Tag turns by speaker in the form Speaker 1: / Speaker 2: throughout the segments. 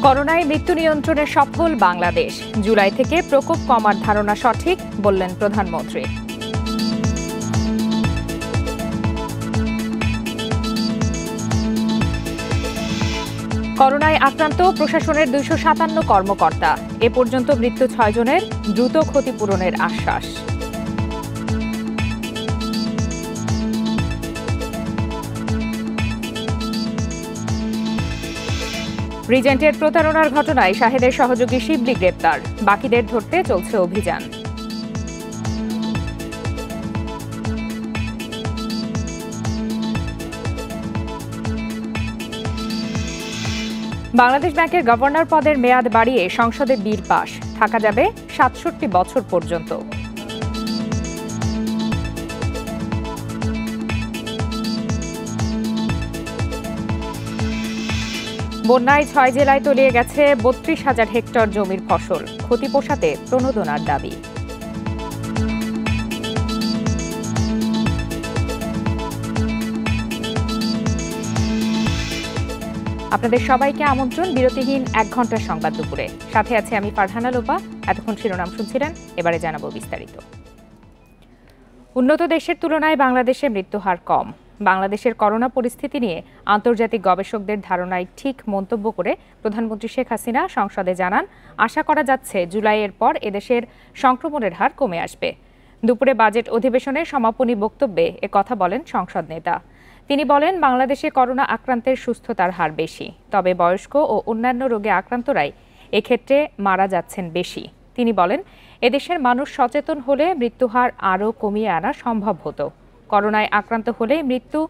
Speaker 1: করোনায় মৃত্যু নিয়ন্ত্রণে সফল বাংলাদেশ। জুলাই থেকে প্রকোপ কমার ধারণা সঠিক, বললেন প্রধানমন্ত্রী। করোনায় আক্রান্ত প্রশাসনের ২৫৭ কর্মকর্তা। এ পর্যন্ত মৃত্যু ৬ জনের, দ্রুত ক্ষতিপূরণের আশ্বাস। রিজেন্টের প্রতারণার ঘটনায় শাহেদের সহযোগী শিবলি গ্রেপ্তার, বাকিদের ধরতে চলছে অভিযান। বাংলাদেশ ব্যাংকের গভর্নর পদের মেয়াদ বাড়িয়ে সংসদে বিল পাস, থাকা যাবে ৬৭ বছর পর্যন্ত। বন্যায় ৬ জেলায় তলিয়ে গেছে ৩২,০০০ হেক্টর জমির ফসল, ক্ষতি পোষাতে প্রণোদনার দাবি। আপনাদের সবাইকে আমন্ত্রণ বিরতিহীন ১ ঘন্টার সংবাদ দুপুরে। সাথে আছে আমি ফারহানা লোপা। এতক্ষণ শিরোনাম শুনছিলেন, এবারে জানাবো বিস্তারিত। উন্নত দেশের তুলনায় বাংলাদেশে মৃত্যুহার কম। বাংলাদেশের করোনা পরিস্থিতি নিয়ে আন্তর্জাতিক গবেষকদের ধারণায় ঠিক মন্তব্য করে প্রধানমন্ত্রী শেখ হাসিনা সংসদে জানান, আশা করা যাচ্ছে জুলাইয়ের পর এদেশের সংক্রমণের হার কমে আসবে। দুপুরে বাজেট অধিবেশনের সমাপনী বক্তব্যে একথা বলেন সংসদ নেতা। তিনি বলেন, বাংলাদেশে করোনা আক্রান্তের সুস্থতার হার বেশি, তবে বয়স্ক ও অন্যান্য রোগে আক্রান্তরাই এক্ষেত্রে মারা যাচ্ছেন বেশি। তিনি বলেন, এদেশের মানুষ সচেতন হলে মৃত্যুহার আরও কমিয়ে আনা সম্ভব হতো। করোনায় আক্রান্ত হলে মৃত্যু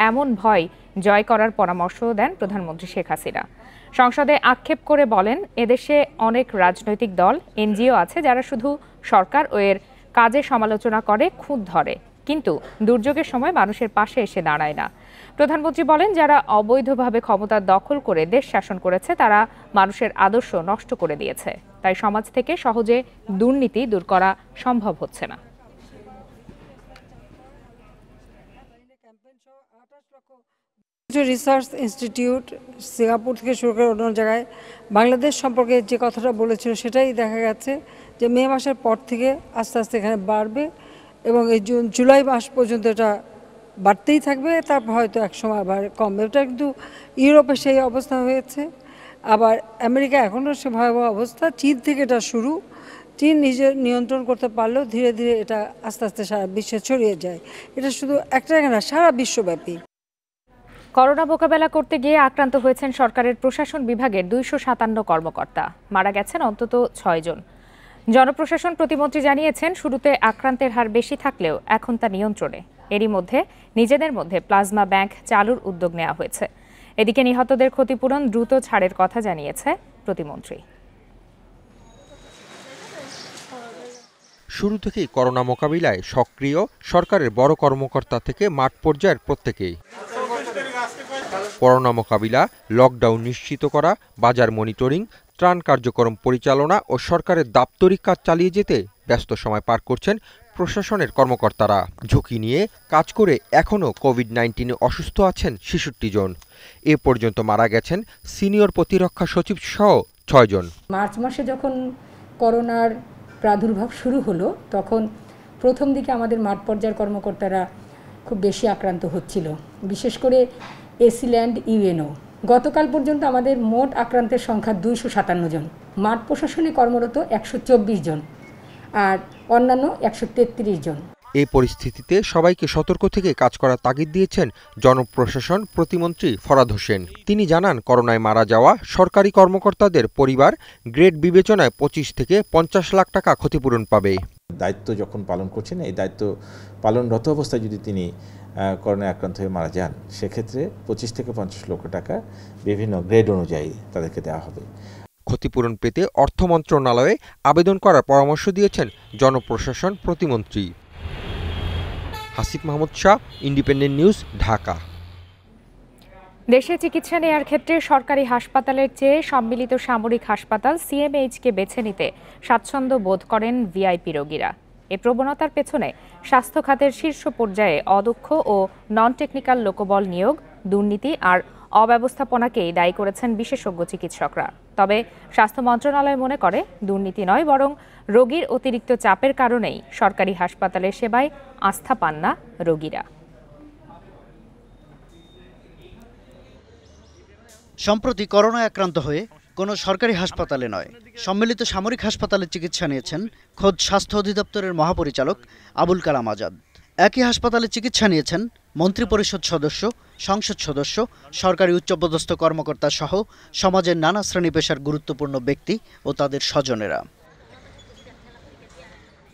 Speaker 1: এমন ভয় জয় করার পরামর্শ দেন প্রধানমন্ত্রী শেখ হাসিনা। সংসদে আক্ষেপ করে বলেন, এদেশে অনেক রাজনৈতিক দল, এনজিও আছে যারা শুধু সরকার ও এর কাজে সমালোচনা করে, খুঁত ধরে, কিন্তু দুর্যোগের সময় মানুষের পাশে এসে দাঁড়ায় না। প্রধানমন্ত্রী বলেন, যারা অবৈধভাবে ক্ষমতা দখল করে দেশ শাসন করেছে তারা মানুষের আদর্শ নষ্ট করে দিয়েছে। তাই সমাজ থেকে সহজে দুর্নীতি দূর করা সম্ভব হচ্ছে না।
Speaker 2: রিসার্চ ইনস্টিটিউট সিঙ্গাপুর থেকে শুরু করে অন্য জায়গায় বাংলাদেশ সম্পর্কে যে কথাটা বলেছিল সেটাই দেখা গেছে যে মে মাসের পর থেকে আস্তে আস্তে এখানে বাড়বে এবং এই জুলাই মাস পর্যন্ত এটা বাড়তেই থাকবে। তারপর হয়তো একসময় আবার কমবে। এটা কিন্তু ইউরোপে সেই অবস্থা হয়েছে, আবার আমেরিকা এখনও সে ভয়াবহ অবস্থা। চীন থেকে এটা শুরু, চীন নিজের নিয়ন্ত্রণ করতে পারলেও ধীরে ধীরে এটা আস্তে আস্তে সারা বিশ্বে ছড়িয়ে যায়। এটা শুধু একটা জায়গা না, সারা বিশ্বব্যাপী।
Speaker 1: করোনা মোকাবেলা করতে গিয়ে আক্রান্ত হয়েছেন সরকারের প্রশাসন বিভাগের ২৫৭ কর্মকর্তা, মারা গেছেন অন্তত ৬ জন। জনপ্রশাসন প্রতিমন্ত্রী জানিয়েছেন, শুরুতে আক্রান্তের হার বেশি থাকলেও এখন তা নিয়ন্ত্রণে। এরই মধ্যে নিজেদের মধ্যে প্লাজমা ব্যাংক চালুর উদ্যোগ নেওয়া হয়েছে। এদিকে নিহতদের ক্ষতিপূরণ দ্রুত ছাড়ের কথা জানিয়েছে প্রতিমন্ত্রী।
Speaker 3: শুরু থেকেই করোনা মোকাবিলায় সক্রিয় সরকারের বড় কর্মকর্তা থেকে মাঠ পর্যায়ের প্রত্যেকেই। করোনা মোকাবিলা, লকডাউন নিশ্চিত করা, বাজার মনিটরিং, ত্রাণ কার্যক্রম পরিচালনা ও সরকারের দাপ্তরিক কাজ চালিয়ে যেতে ব্যস্ত সময় পার করছেন প্রশাসনের কর্মকর্তারা। ঝুঁকি নিয়ে কাজ করে এখনও কোভিড-19 অসুস্থ আছেন ৬৬ জন। এ পর্যন্ত মারা গেছেন সিনিয়র প্রতিরক্ষা সচিব সহ ৬ জন।
Speaker 4: মার্চ মাসে যখন করোনার প্রাদুর্ভাব শুরু হলো, তখন প্রথম দিকে আমাদের মাঠ পর্যায়ের কর্মকর্তারা খুব বেশি আক্রান্ত হচ্ছিল, বিশেষ করে এসিল্যান্ড ইউএনও। গতকাল পর্যন্ত আমাদের মোট আক্রান্তের সংখ্যা ২৫৭ জন। মাঠ প্রশাসনে কর্মরত ১২৪ জন আর অন্যান্য ১৩৩ জন।
Speaker 3: এই পরিস্থিতিতে সবাইকে সতর্ক থেকে কাজ করার তাগিদ দিয়েছেন জনপ্রশাসন প্রতিমন্ত্রী ফরহাদ হোসেন। তিনি জানান, করোনায় মারা যাওয়া সরকারি কর্মকর্তাদের পরিবার গ্রেড বিবেচনায় ২৫ থেকে ৫০ লাখ টাকা ক্ষতিপূরণ পাবে।
Speaker 5: দায়িত্ব যখন পালন করছেন, এই দায়িত্ব পালনরত অবস্থায় যদি তিনি করোনায় আক্রান্ত হয়ে মারা যান, সেক্ষেত্রে ২৫ থেকে ৫০ লক্ষ টাকা বিভিন্ন গ্রেড অনুযায়ী তাদেরকে দেওয়া হবে।
Speaker 3: ক্ষতিপূরণ পেতে অর্থ মন্ত্রণালয়ে আবেদন করার পরামর্শ দিয়েছেন জনপ্রশাসন প্রতিমন্ত্রী। Hasif Mahmud Shah, independent News, Dhaka.
Speaker 1: দেশে চিকিৎসা নেয়ার ক্ষেত্রে সরকারি হাসপাতালের চেয়ে সম্মিলিত সামরিক হাসপাতাল সিএমএইচকে বেছে নিতে স্বাচ্ছন্দ্য বোধ করেন ভিআইপি রোগীরা। এ প্রবণতার পেছনে স্বাস্থ্য খাতের শীর্ষ পর্যায়ে অদক্ষ ও নন টেকনিক্যাল লোকবল নিয়োগ, দুর্নীতি আর অব্যবস্থাপনাকেই দায়ী করেছেন বিশেষজ্ঞ চিকিৎসকরা। তবে স্বাস্থ্য মন্ত্রণালয় মনে করে দুর্নীতি নয়, বরং রোগীর অতিরিক্ত চাপের কারণেই সরকারি হাসপাতালের সেবায় আস্থা পান না রোগীরা।
Speaker 6: সম্প্রতি করোনায় আক্রান্ত হয়ে কোনো সরকারি হাসপাতালে নয়, সম্মিলিত সামরিক হাসপাতালে চিকিৎসা নিয়েছেন খোদ স্বাস্থ্য অধিদপ্তরের মহাপরিচালক আবুল কালাম আজাদ। একই হাসপাতালে চিকিৎসা নিয়েছেন মন্ত্রিপরিষদ সদস্য, সংসদ সদস্য, সরকারি উচ্চপদস্থ কর্মকর্তা সহ সমাজের নানা শ্রেণী পেশার গুরুত্বপূর্ণ ব্যক্তি ও তাদের স্বজনেরা।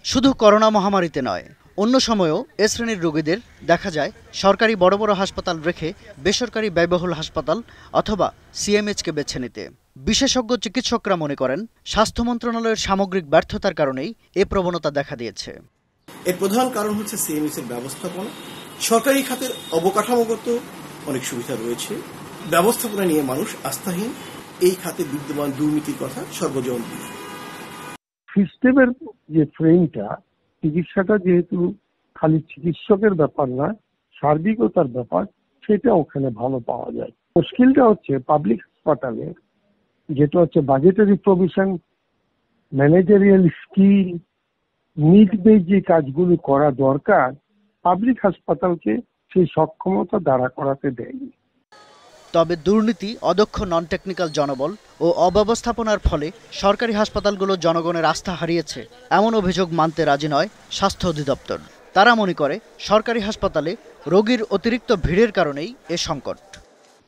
Speaker 6: শুধু করোনা মহামারীতে নয়, অন্য সময়েও এ শ্রেণীর রোগীদের দেখা যায় সরকারি বড় বড় হাসপাতাল রেখে বেসরকারি ব্যয়বহুল হাসপাতাল অথবা সিএমএইচকে বেছে নিতে। বিশেষজ্ঞ চিকিৎসকরা মনে করেন স্বাস্থ্য মন্ত্রণালয়ের সামগ্রিক ব্যর্থতার কারণেই এ প্রবণতা দেখা দিয়েছে।
Speaker 7: এর প্রধান কারণ হচ্ছে সিএমএইচ এর ব্যবস্থাপনা। সরকারি খাতের অবকাঠামোগত অনেক সুবিধা রয়েছে, ব্যবস্থাপনা নিয়ে মানুষ আস্থাহীন। এই খাতে বিদ্যমান দুর্নীতির কথা সর্বজন।
Speaker 8: সিস্টেমের যে ফ্রেমটা, চিকিৎসাটা যেহেতু খালি চিকিৎসকের ব্যাপার না, সার্বিকতার ব্যাপার, সেটা ওখানে ভালো পাওয়া যায়। মুশকিলটা হচ্ছে পাবলিক হাসপাতালে, যেটা হচ্ছে budgetary provision, managerial skill, need base যে কাজগুলো করা দরকার, পাবলিক হাসপাতালকে সেই সক্ষমতা দাঁড়া করাতে দেয়নি।
Speaker 6: তবে দুর্নীতি, অদক্ষ নন টেকনিক্যাল জনবল ও অব্যবস্থাপনার ফলে সরকারি হাসপাতালগুলো জনগণের আস্থা হারিয়েছে, এমন অভিযোগ মানতে রাজি নয় স্বাস্থ্য অধিদপ্তর। তারা মনে করে সরকারি হাসপাতালে রোগীর অতিরিক্ত ভিড়ের কারণেই এ সংকট।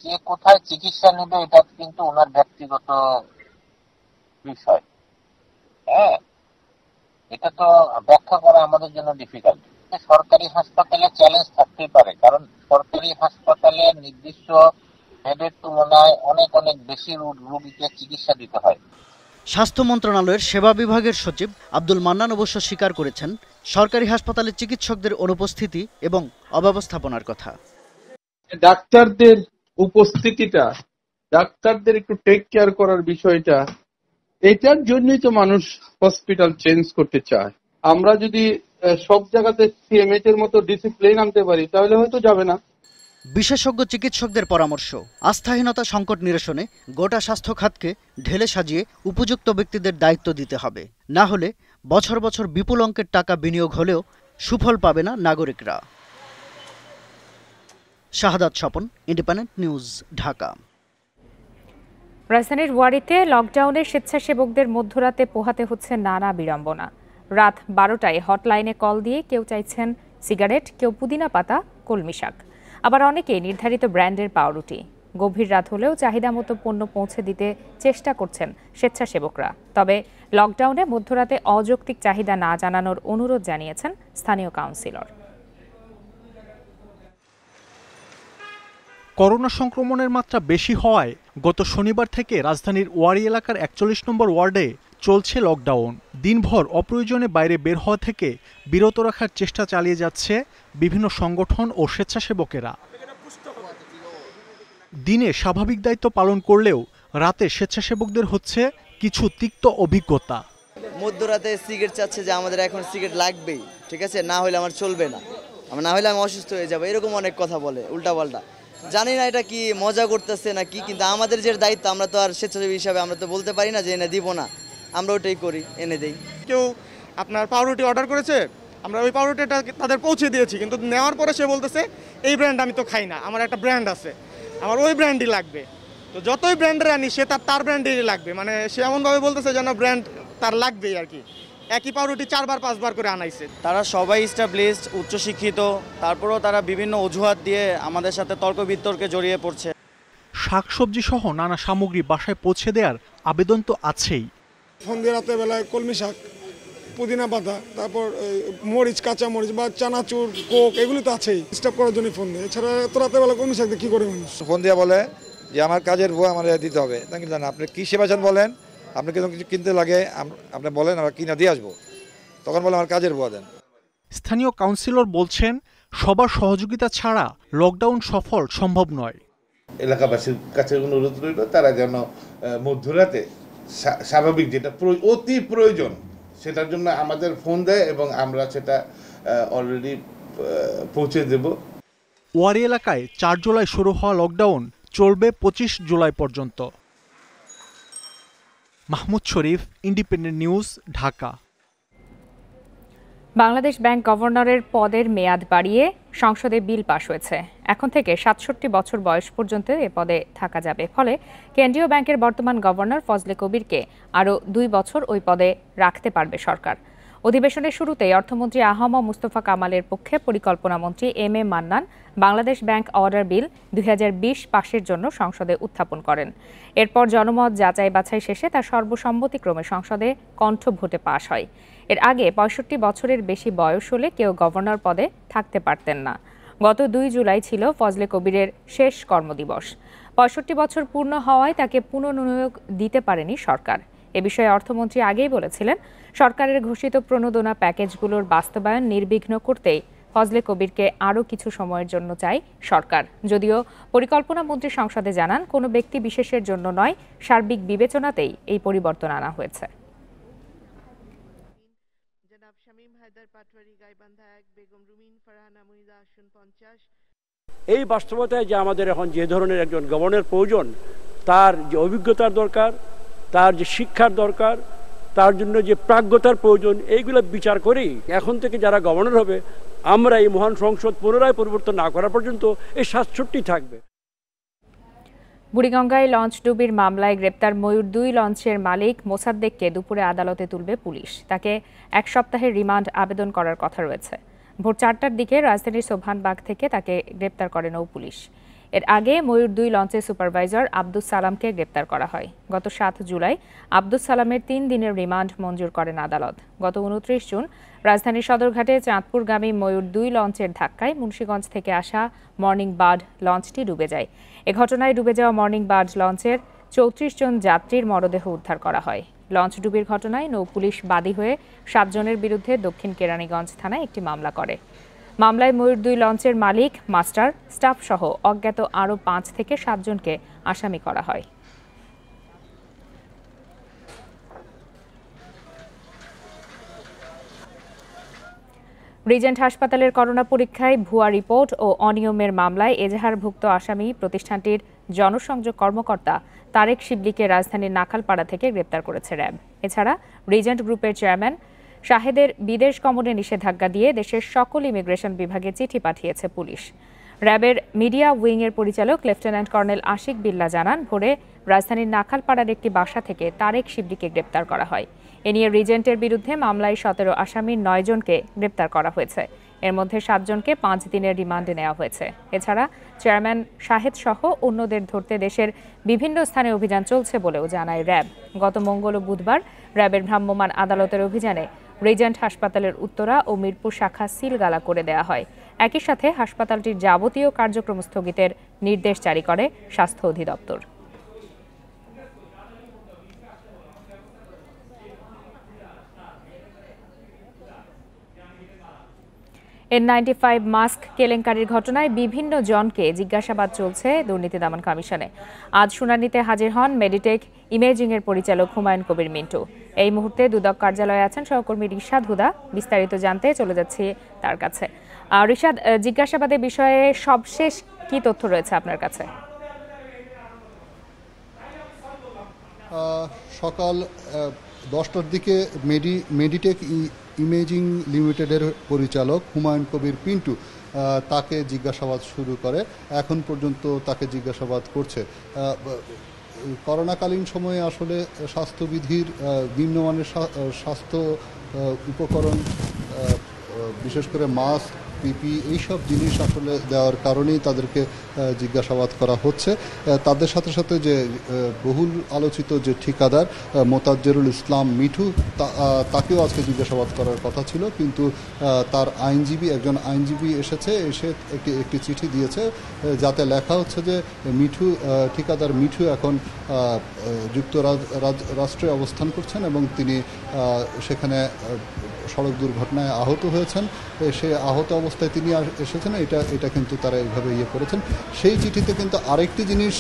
Speaker 9: কে কোথায় চিকিৎসা নেবে এটা কিন্তু ওনার ব্যক্তিগত বিষয়। হ্যাঁ, এটা তো ব্যাখ্যা করা আমাদের জন্য ডিফিকাল্ট। সরকারি হাসপাতালে চ্যালেঞ্জ থাকতেই পারে, কারণ সরকারি হাসপাতালে নির্দিষ্ট বেডের তুলনায় অনেক অনেক বেশি রোগীকে চিকিৎসা দিতে হয়।
Speaker 6: স্বাস্থ্য মন্ত্রণালয়ের সেবা বিভাগের সচিব আব্দুল মান্নান অবশ্য স্বীকার করেছেন সরকারি হাসপাতালে চিকিৎসকদের অনুপস্থিতি এবং অব্যবস্থাপনার কথা।
Speaker 10: ডাক্তারদের উপস্থিতিটা, ডাক্তারদের একটু টেক কেয়ার করার বিষয়টা, এটার জন্যই তো মানুষ হসপিটাল চেঞ্জ করতে চায়। আমরা যদি সব জায়গাতে সিএমএইচ এর মতো ডিসিপ্লিন আনতে পারি তাহলে হয়তো যাবে না।
Speaker 6: বিশেষজ্ঞ চিকিৎসকদের পরামর্শ, আস্থাহীনতা সংকট নিরসনে গোটা স্বাস্থ্য খাতকে ঢেলে সাজিয়ে উপযুক্ত ব্যক্তিদের দায়িত্ব দিতে হবে। না হলে বছর বছর বিপুল অঙ্কের টাকা বিনিয়োগ হলেও সুফল পাবে না নাগরিকরা। শাহাদাত স্বপন, ইন্ডিপেন্ডেন্ট নিউজ, ঢাকা।
Speaker 1: রাজধানীর ওয়ারীতে লকডাউনে স্বেচ্ছাসেবকদের মধ্যরাতে পোহাতে হচ্ছে নানা বিড়ম্বনা। রাত 12টায় হটলাইনে কল দিয়ে কেউ চাইছেন সিগারেট, কেউ পুদিনা পাতা, কলমি শাক, আবার অনেকে নির্ধারিত ব্র্যান্ডের পাউরুটি। গভীর রাত হলেও চাহিদা মতো পণ্য পৌঁছে দিতে চেষ্টা করছেন স্বেচ্ছাসেবকরা। তবে লকডাউনে মধ্যরাতে অযৌক্তিক চাহিদা না জানানোর অনুরোধ জানিয়েছেন স্থানীয় কাউন্সিলর।
Speaker 11: করোনা সংক্রমণের মাত্রা বেশি হওয়ায় গত শনিবার থেকে রাজধানীর ওয়ারী এলাকার 41 নম্বর ওয়ার্ডে চলছে লকডাউন। দিনভর অপ্রয়োজনে বাইরে বের হওয়া থেকে বিরত রাখার চেষ্টা চালিয়ে যাচ্ছে বিভিন্ন সংগঠন ও স্বেচ্ছাসেবকেরা। দিনে স্বাভাবিক দায়িত্ব পালন করলেও রাতে স্বেচ্ছাসেবকদের হচ্ছে কিছু তিক্ত অভিজ্ঞতা।
Speaker 12: মধ্যরাতে সিগারেট চাচ্ছে যে আমাদের এখন সিগারেট লাগবেই, ঠিক আছে, না হলে আমার চলবে না, না হলে আমি অসুস্থ হয়ে যাবো, এরকম অনেক কথা বলে উল্টাপাল্টা। জানি না এটা কি মজা করতেছে না কি, কিন্তু আমাদের যে দায়িত্ব আমরা তো আর স্বেচ্ছাসেবী হিসাবে আমরা তো বলতে পারি না যে এনে দিব না, আমরা ওটাই করি, এনে দেই।
Speaker 13: কেউ আপনার পাউরুটি অর্ডার করেছে, আমরা ওই পাউরুটিটা তাদের পৌঁছে দিয়েছি, কিন্তু নেওয়ার পরে সে বলতেছে এই ব্র্যান্ড আমি তো খাই না, আমার একটা ব্র্যান্ড আছে, আমার ওই ব্র্যান্ডই লাগবে। তো যতই ব্র্যান্ডের আনি সে তার ব্র্যান্ডেরই লাগবে, মানে সে এমনভাবে বলতেছে যেন ব্র্যান্ড তার লাগবেই আর কি। একই পাউরুটি 4বার 5বার করে আনাইছে।
Speaker 12: তারা সবাই এস্টাবলিশড, উচ্চশিক্ষিত, তারপরেও তারা বিভিন্ন অজুহাত দিয়ে আমাদের সাথে তর্ক বিতর্কে জড়িয়ে পড়ছে।
Speaker 11: শাকসবজি সহ নানা সামগ্রী বাসায় পৌঁছে দেওয়ার আবেদন তো আছেই।
Speaker 14: সন্ধ্যে রাতের বেলায় কলমি শাক, পুদিনা পাতা, তারপর মরিচ, কাঁচা মরিচ বা চানাচুর, কোক, এগুলো তো আছেই। ডিস্টার্ব করার জন্য ফোন দেয়। এছাড়া এত রাতের বেলা কলমি শাক কি করে মানুষ?
Speaker 15: ফোন দিয়ে বলে যে আমার কাজের বউ আমার দিতে হবে। আপনি কি সেবা চান বলেন, আপনাকে কিছু কিনতে লাগে আপনি বলেন, আমরা কিনা দিয়ে আসবো। তখন বলে আমার কাজের বউ দেন।
Speaker 11: স্থানীয় কাউন্সিলর বলছেন সবার সহযোগিতা ছাড়া লকডাউন সফল সম্ভব নয়।
Speaker 16: এলাকাবাসীর কাছে অনুরোধ রইল তারা যেন মধ্যরাতে স্বাভাবিক যেটা অতি প্রয়োজন সেটার জন্য আমাদের ফোন দেয় এবং আমরা সেটা অলরেডি পৌঁছে দেব।
Speaker 11: ওয়ারী এলাকায় 4 জুলাই শুরু হওয়া লকডাউন চলবে 25 জুলাই পর্যন্ত। Mahmud Sharif, Independent News, Dhaka.
Speaker 1: Bangladesh Bank গভর্নরের পদের মেয়াদ বাড়িয়ে সংসদে বিল পাশ হয়েছে। এখন থেকে ৬৭ বছর বয়স পর্যন্ত এ পদে থাকা যাবে। ফলে কেন্দ্রীয় ব্যাংকের বর্তমান গভর্নর ফজলে কবিরকে আরও ২ বছর ওই পদে রাখতে পারবে সরকার। অধিবেশনের শুরুতেই অর্থমন্ত্রী আ.হ.ম মুস্তফা কামালের পক্ষে পরিকল্পনামন্ত্রী M A. Mannan Bangladesh Bank order bill ২০২০ পাশের জন্য সংসদে উত্থাপন করেন। এরপর জনমত যাচাই বাছাই শেষে তা সর্বসম্মতিক্রমে সংসদে কণ্ঠভোটে পাশ হয়। এর আগে ৬৫ বছরের বেশি বয়স হলে কেউ গভর্নর পদে থাকতে পারতেন না। গত ২ জুলাই ছিল ফজলে কবিরের শেষ কর্মদিবস। ৬৫ বছর পূর্ণ হওয়ায় তাকে পুনর্নিয়োগ দিতে পারেনি সরকার। এ বিষয়ে অর্থমন্ত্রী আগেই বলেছিলেন, সরকারের ঘোষিত প্রণোদনা প্যাকেজগুলোর বাস্তবায়ন নির্বিঘ্ন করতেই ফজলে কবিরকে আরও কিছু সময়ের জন্য চাই সরকার। যদিও পরিকল্পনা মন্ত্রী সংসদে জানান, কোনো ব্যক্তি বিশেষের জন্য নয়, সার্বিক বিবেচনাতেই এই পরিবর্তন আনা হয়েছে।
Speaker 17: এই বাস্তবতায় যে আমাদের এখন যে ধরনের একজন গভর্নর প্রয়োজন, তার যে অভিজ্ঞতার দরকার, তার যে শিক্ষার দরকার, তার জন্য যে প্রাজ্ঞতার প্রয়োজন, এইগুলো বিচার করেই এখন থেকে যারা গভর্নর হবে, আমরা এই মহান সংসদ পুনরায় পরিবর্তন না করা পর্যন্ত এই ৬৭ থাকবে।
Speaker 1: বুড়িগঙ্গায় লঞ্চ ডুবির মামলায় গ্রেপ্তার ময়ূর ২ লঞ্চের মালিক মোসাদ্দেককে দুপুরে আদালতে তুলবে পুলিশ। তাকে ১ সপ্তাহের রিমান্ড আবেদন করার কথা রয়েছে। ভোর ৪টার দিকে রাজধানীর সোভানবাগ থেকে তাকে গ্রেপ্তার করে নৌ পুলিশ। এর আগে ময়ূর ২ লঞ্চের সুপারভাইজার আব্দুস সালামকে গ্রেপ্তার করা হয়। গত ৭ জুলাই আব্দুস সালামের ৩ দিনের রিমান্ড মঞ্জুর করেন আদালত। গত ২৯ জুন রাজধানীর সদরঘাটে চাঁদপুরগামী ময়ূর ২ লঞ্চের ধাক্কায় মুন্সিগঞ্জ থেকে আসা মর্নিং বার্ড লঞ্চটি ডুবে যায়। এ ঘটনায় ডুবে যাওয়া মর্নিং বার্ড লঞ্চের ৩৪ জন যাত্রীর মরদেহ উদ্ধার করা হয়। লঞ্চ ডুবির ঘটনায় নৌ পুলিশ বাদী হয়ে ৭ জনের বিরুদ্ধে দক্ষিণ কেরানীগঞ্জ থানায় একটি মামলা করে। মামলায় ময়ূর ২ লঞ্চের মালিক, মাস্টার, স্টাফ সহ অজ্ঞাত আরও ৫ থেকে ৭ জনকে আসামি করা হয়। রিজেন্ট হাসপাতালের করোনা পরীক্ষায় ভুয়া রিপোর্ট ও অনিয়মের মামলায় এজাহারভুক্ত আসামি প্রতিষ্ঠানটির জনসংযোগ কর্মকর্তা তারেক শিবলিকে রাজধানীর নাখালপাড়া থেকে গ্রেপ্তার করেছে র্যাব। এছাড়া রিজেন্ট গ্রুপের চেয়ারম্যান শাহেদের বিদেশ গমনে নিষেধাজ্ঞা দিয়ে দেশের সকল ইমিগ্রেশন বিভাগে চিঠি পাঠিয়েছে পুলিশ। র্যাবের মিডিয়া উইংয়ের পরিচালক লেফটেন্যান্ট কর্নেল আশিক বিল্লা জানান, ভোরে রাজধানীর নাখালপাড়ার একটি বাসা থেকে তারেক শিবলিকে গ্রেপ্তার করা হয়। এ নিয়ে রিজেন্টের বিরুদ্ধে মামলায় ১৭ আসামির ৯ জনকে গ্রেপ্তার করা হয়েছে। এর মধ্যে ৭ জনকে ৫ দিনের রিমান্ডে নেওয়া হয়েছে। এছাড়া চেয়ারম্যান শাহেদ সহ অন্যদের ধরতে দেশের বিভিন্ন স্থানে অভিযান চলছে বলেও জানায় র্যাব। গত মঙ্গল ও বুধবার র্যাবের ভ্রাম্যমাণ আদালতের অভিযানে রিজেন্ট হাসপাতালের উত্তরা ও মিরপুর শাখা সিলগালা করে দেওয়া হয়। একই সাথে হাসপাতালটির যাবতীয় কার্যক্রম স্থগিতের নির্দেশ জারি করে স্বাস্থ্য অধিদপ্তর। N95 মাস্ক কেলেঙ্কারির ঘটনায় বিভিন্ন জনকে জিজ্ঞাসাবাদ চলছে দুর্নীতি দমন কমিশনে। আজ শুনানিতে হাজির হন মেডিটেক ইমেজিং এর পরিচালক হুমায়ুন কবির মিন্টু। এই মুহূর্তে দুদক কার্যালয়ে আছেন সহকর্মী রিশাদ হুদা। বিস্তারিত জানতে চলে যাচ্ছি তার কাছে। রিশাদ, জিজ্ঞাসাবাদের বিষয়ে সবশেষ কি তথ্য রয়েছে আপনার কাছে?
Speaker 18: সকাল 10টার দিকে মেডিটেক ইমেজিং লিমিটেডের পরিচালক হুমায়ুন কবির পিন্টু তাকে জিজ্ঞাসাবাদ শুরু করে। এখন পর্যন্ত তাকে জিজ্ঞাসাবাদ করছে। করোনাকালীন সময়ে আসলে স্বাস্থ্যবিধির নিম্নমানের স্বাস্থ্য উপকরণ, বিশেষ করে মাস্ক, পিপি, এইসব জিনিস আসলে দেওয়ার কারণেই তাদেরকে জিজ্ঞাসাবাদ করা হচ্ছে। তাদের সাথে সাথে যে বহুল আলোচিত যে ঠিকাদার মোতাজ্জেরুল ইসলাম মিঠু, তাকেও আজকে জিজ্ঞাসাবাদ করার কথা ছিল, কিন্তু তার একজন আইনজীবী এসে একটি চিঠি দিয়েছে, যাতে লেখা হচ্ছে যে ঠিকাদার মিঠু এখন যুক্তরাষ্ট্রে অবস্থান করছেন এবং তিনি সেখানে সড়ক দুর্ঘটনায় আহত হয়েছেন। সে আহত অবস্থায় তিনি এসেছেন, এটা কিন্তু তারা এইভাবে করেছেন। সেই চিঠিতে কিন্তু আরেকটি জিনিস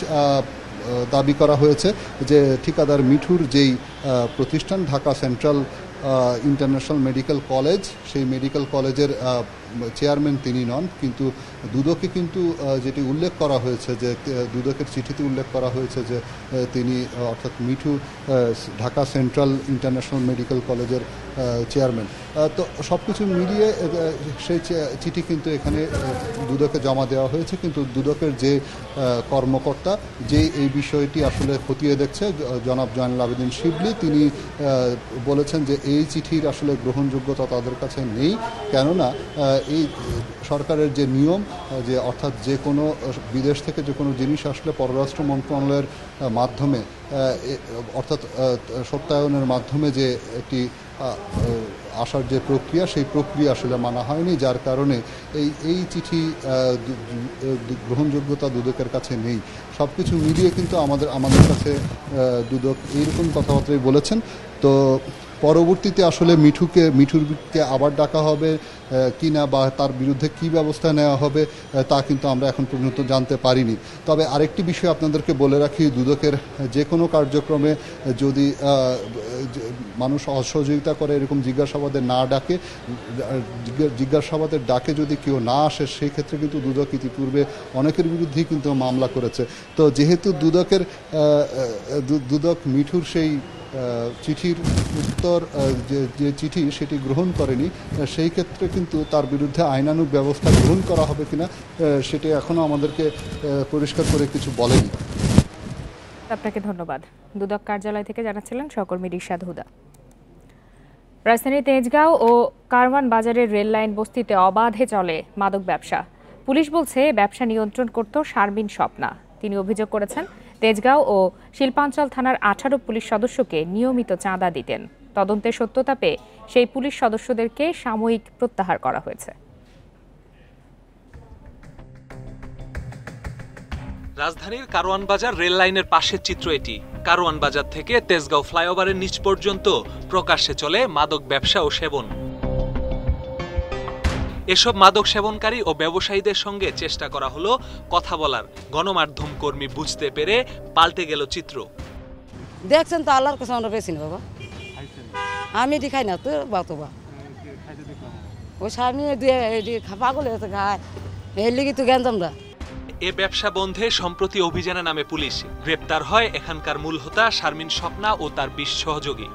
Speaker 18: দাবি করা হয়েছে যে ঠিকাদার মিঠুর যেই প্রতিষ্ঠান Dhaka central international medical college, সেই মেডিকেল কলেজের চেয়ারম্যান তিনি নন, কিন্তু দুদকে কিন্তু যেটি উল্লেখ করা হয়েছে, যে দুদকের চিঠিতে উল্লেখ করা হয়েছে যে তিনি অর্থাৎ Mithu Dhaka central international medical কলেজের চেয়ারম্যান। তো সব কিছু মিলিয়ে সেই চিঠি কিন্তু এখানে দুদকে জমা দেওয়া হয়েছে, কিন্তু দুদকের যে কর্মকর্তা যে এই বিষয়টি আসলে খতিয়ে দেখছে, জনাব জয়নুল আবেদিন শিবলি, তিনি বলেছেন যে এই চিঠির আসলে গ্রহণযোগ্যতা তাদের কাছে নেই, কেননা এই সরকারের যে নিয়ম, যে অর্থাৎ যে কোনো বিদেশ থেকে যে কোনো জিনিস আসলে পররাষ্ট্র মন্ত্রণালয়ের মাধ্যমে অর্থাৎ সত্যায়নের মাধ্যমে যে একটি আসার যে প্রক্রিয়া, সেই প্রক্রিয়া আসলে মানা হয়নি, যার কারণে এই চিঠি গ্রহণযোগ্যতা দুদকের কাছে নেই। সব কিছু মিলিয়ে কিন্তু আমাদের কাছে দুদক এইরকম কথাবার্তাই বলেছেন। তো পরবর্তীতে আসলে মিঠুরকে আবার ডাকা হবে কি না, বা তার বিরুদ্ধে কি ব্যবস্থা নেওয়া হবে, তা কিন্তু আমরা এখন পর্যন্ত জানতে পারিনি। তবে আরেকটি বিষয় আপনাদেরকে বলে রাখি, দুদকের যে কোনো কার্যক্রমে যদি মানুষ অসহযোগিতা করে, এরকম জিজ্ঞাসাবাদের না ডাকে, জিজ্ঞাসাবাদের ডাকে যদি কেউ না আসে, সেই ক্ষেত্রে কিন্তু দুদক ইতিপূর্বে অনেকের বিরুদ্ধেই কিন্তু মামলা করেছে। তো যেহেতু দুদক মিঠুর সেই চিঠির উত্তর যে চিঠি সেটি গ্রহণ করেনি, সেই ক্ষেত্রে কিন্তু তার বিরুদ্ধে আইনানুগ ব্যবস্থা গ্রহণ করা হবে কিনা সেটি এখনো আমাদেরকে পরিষ্কার করে কিছু বলেনি।
Speaker 1: আপনাকে ধন্যবাদ। দুদক কার্যালয় থেকে জানাচ্ছিলেন সহকর্মী রিশাদ হুদা। রাজধানীর তেজগাঁও ও কারওয়ান বাজারের রেল লাইন বস্তিতে অবাধে চলে মাদক ব্যবসা। পুলিশ বলছে ব্যবসা নিয়ন্ত্রণ করত শারমিন স্বপ্না। তিনি অভিযোগ করেছেন তেজগাঁও ও শিল্পাঞ্চল থানার 18 পুলিশ সদস্যকে নিয়মিত চাঁদা দিতেন। তদন্তের সত্যতা পেয়ে সেই পুলিশ সদস্যদেরকে সাময়িক প্রত্যাহার করা হয়েছে।
Speaker 19: রাজধানীর কারওয়ান বাজার রেল লাইনের পাশের চিত্র এটি। কারওয়ান বাজার থেকে তেজগাঁও ফ্লাইওভারের নিচ পর্যন্ত প্রকাশ্যে চলে মাদক ব্যবসা ও সেবন। এসব মাদক সেবনকারী ও ব্যবসায়ীদের সঙ্গে চেষ্টা করা হলো কথা বলার। গণমাধ্যম কর্মী বুঝতে পেরে পাল্টে গেল চিত্র।
Speaker 20: দেখছেন তো, আল্লাহর কাছে আমরা পেয়েছি বাবা, আমি এটি খাই না তো বাবা, ওই সামনে পাগল হয়েছে খায়, এর লিগে তো জ্ঞান আমরা।
Speaker 19: এ ব্যবসা বন্ধে সম্প্রতি অভিযানে নামে পুলিশ। গ্রেপ্তার হয় এখানকার মূল হোতা শারমিন স্বপ্না ও তার 20 সহযোগী।